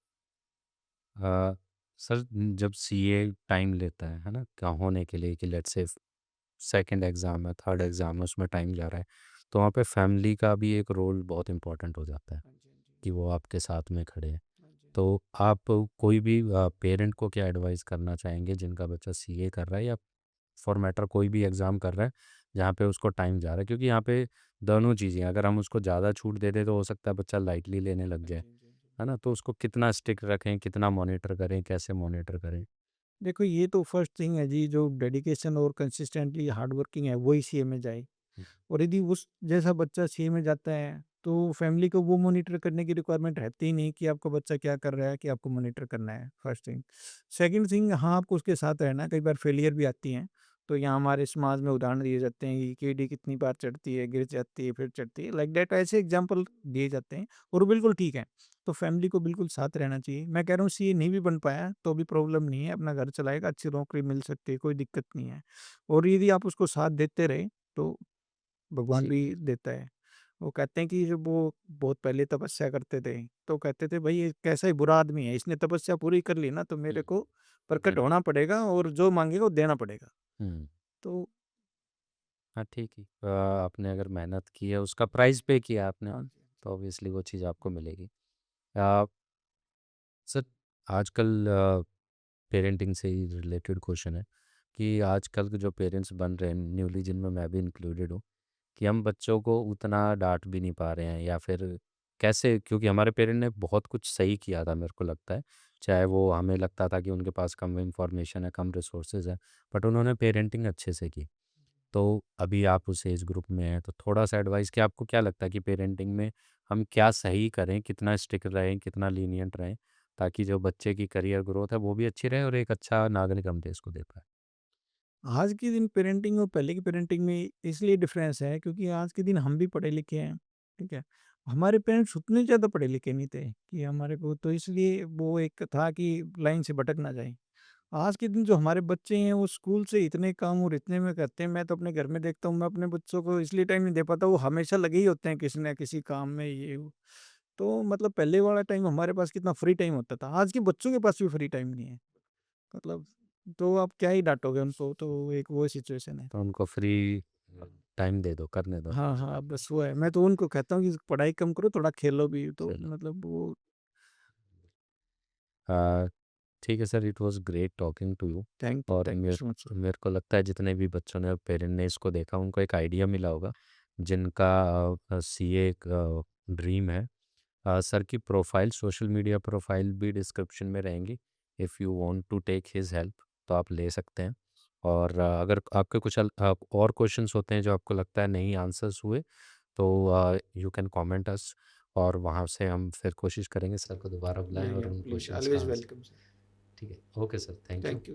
अ, सर जब सीए टाइम लेता है ना? क्या होने के लिए कि लेट्स से सेकंड एग्ज़ाम है, थर्ड एग्ज़ाम है, उसमें टाइम जा रहा है। तो वहाँ पे फैमिली का भी एक रोल बहुत इम्पोर्टेंट हो जाता है हाँ जी, हाँ जी। कि वो आपके साथ में खड़े हैं। हाँ जी, हाँ जी। तो आप कोई भी पेरेंट को क्या एडवाइस करना चाहेंगे जिनका बच्चा सीए कर रहा है या फॉर मैटर कोई भी एग्ज़ाम कर रहा है, जहाँ पे उसको टाइम जा रहा है? क्योंकि यहाँ पे दोनों चीज़ें हैं, अगर हम उसको ज़्यादा छूट दे दें तो हो सकता है बच्चा लाइटली लेने लग हाँ जाए, जी, हाँ जी, हाँ जी। है ना? तो उसको कितना स्ट्रिक्ट रखें, कितना मॉनिटर करें, कैसे मॉनिटर करें? देखो ये तो फर्स्ट थिंग है जी, जो डेडिकेशन और कंसिस्टेंटली हार्ड वर्किंग है वही सीए में जाए। हुँ। और यदि उस जैसा बच्चा सीए में जाता है, तो फैमिली को वो मॉनिटर करने की रिक्वायरमेंट रहती ही नहीं कि आपका बच्चा क्या कर रहा है कि आपको मॉनिटर करना है, फर्स्ट थिंग। सेकंड थिंग हाँ, आपको उसके साथ रहना है, कई बार फेलियर भी आती हैं। तो यहाँ हमारे समाज में उदाहरण दिए जाते हैं कि कीड़ी कितनी बार चढ़ती है, गिर जाती है, फिर चढ़ती है, लाइक दैट ऐसे एग्ज़ाम्पल दिए जाते हैं और वो बिल्कुल ठीक है। तो फैमिली को बिल्कुल साथ रहना चाहिए। मैं कह रहा हूँ सीए नहीं भी बन पाया, तो भी प्रॉब्लम नहीं है, अपना घर चलाएगा, अच्छी नौकरी मिल सकती है, कोई दिक्कत नहीं है। और यदि आप उसको साथ देते रहे, तो भगवान जी। भी देता है। वो कहते हैं कि जब वो बहुत पहले तपस्या करते थे, तो कहते थे भई ये कैसा ही बुरा आदमी है, इसने तपस्या पूरी कर ली ना तो हुँ। मेरे को प्रकट बिल्कुल। होना पड़ेगा और जो माँगेगा वो देना पड़ेगा। हुँ। तो हाँ, ठीक है। आपने अगर मेहनत की है, उसका प्राइस पे किया आपने, हाँ जी। तो ऑब्वियसली वो चीज़ आपको मिलेगी। अ, सर आजकल पेरेंटिंग से ही रिलेटेड क्वेश्चन है कि आजकल के जो पेरेंट्स बन रहे हैं न्यूली, जिनमें मैं भी इंक्लूडेड हूँ, कि हम बच्चों को उतना डांट भी नहीं पा रहे हैं, या फिर कैसे, क्योंकि हमारे पेरेंट ने बहुत कुछ सही किया था मेरे को लगता है। चाहे वो हमें लगता था कि उनके पास कम इंफॉर्मेशन है, कम रिसोर्सेज है, बट उन्होंने पेरेंटिंग अच्छे से की। तो अभी आप उस एज ग्रुप में हैं, तो थोड़ा सा एडवाइस, कि आपको क्या लगता है कि पेरेंटिंग में हम क्या सही करें, कितना स्टिक रहें, कितना लीनियंट रहें, ताकि जो बच्चे की करियर ग्रोथ है वो भी अच्छी रहे और एक अच्छा नागरिक हम देश को दे पाए। आज के दिन पेरेंटिंग और पहले की पेरेंटिंग में इसलिए डिफरेंस है क्योंकि आज के दिन हम भी पढ़े लिखे हैं, ठीक है? हमारे पेरेंट्स उतने ज़्यादा पढ़े लिखे नहीं थे कि हमारे को तो इसलिए वो एक था कि लाइन से भटक ना जाएँ। आज के दिन जो हमारे बच्चे हैं वो स्कूल से इतने काम और इतने में करते हैं, मैं तो अपने घर में देखता हूँ, मैं अपने बच्चों को इसलिए टाइम नहीं दे पाता, वो हमेशा लगे ही होते हैं किसी न किसी काम में ये वो। तो मतलब पहले वाला टाइम हमारे पास कितना फ्री टाइम होता था, आज के बच्चों के पास भी फ्री टाइम नहीं है। मतलब तो आप क्या ही डाँटोगे उनको, तो एक वो सिचुएशन है। तो उनको फ्री टाइम दे दो, करने दो। हाँ, हाँ, बस वो है। मैं तो उनको कहता हूँ कि पढ़ाई कम करो, थोड़ा खेलो भी, तो चलो, मतलब वो आ, ठीक है sir, it was great talking to you. और थैंक यू मेरे सो मच सर। मेरे को लगता है जितने भी बच्चों ने, पेरेंट ने इसको देखा, उनको एक आइडिया मिला होगा, जिनका सीए एक ड्रीम है। सर की प्रोफाइल, सोशल मीडिया प्रोफाइल भी डिस्क्रिप्शन में रहेंगी। If you want to take his help तो आप ले सकते हैं। और अगर आपके कुछ और क्वेश्चंस होते हैं जो आपको लगता है नहीं आंसर्स हुए, तो यू कैन कमेंट अस, और वहाँ से हम फिर कोशिश करेंगे सर को दोबारा बुलाएं या और उन प्लीज़ क्वेश्चंस का ऑलवेज़ आंसर। Welcome sir. ठीक है, okay sir, thank you. Thank you.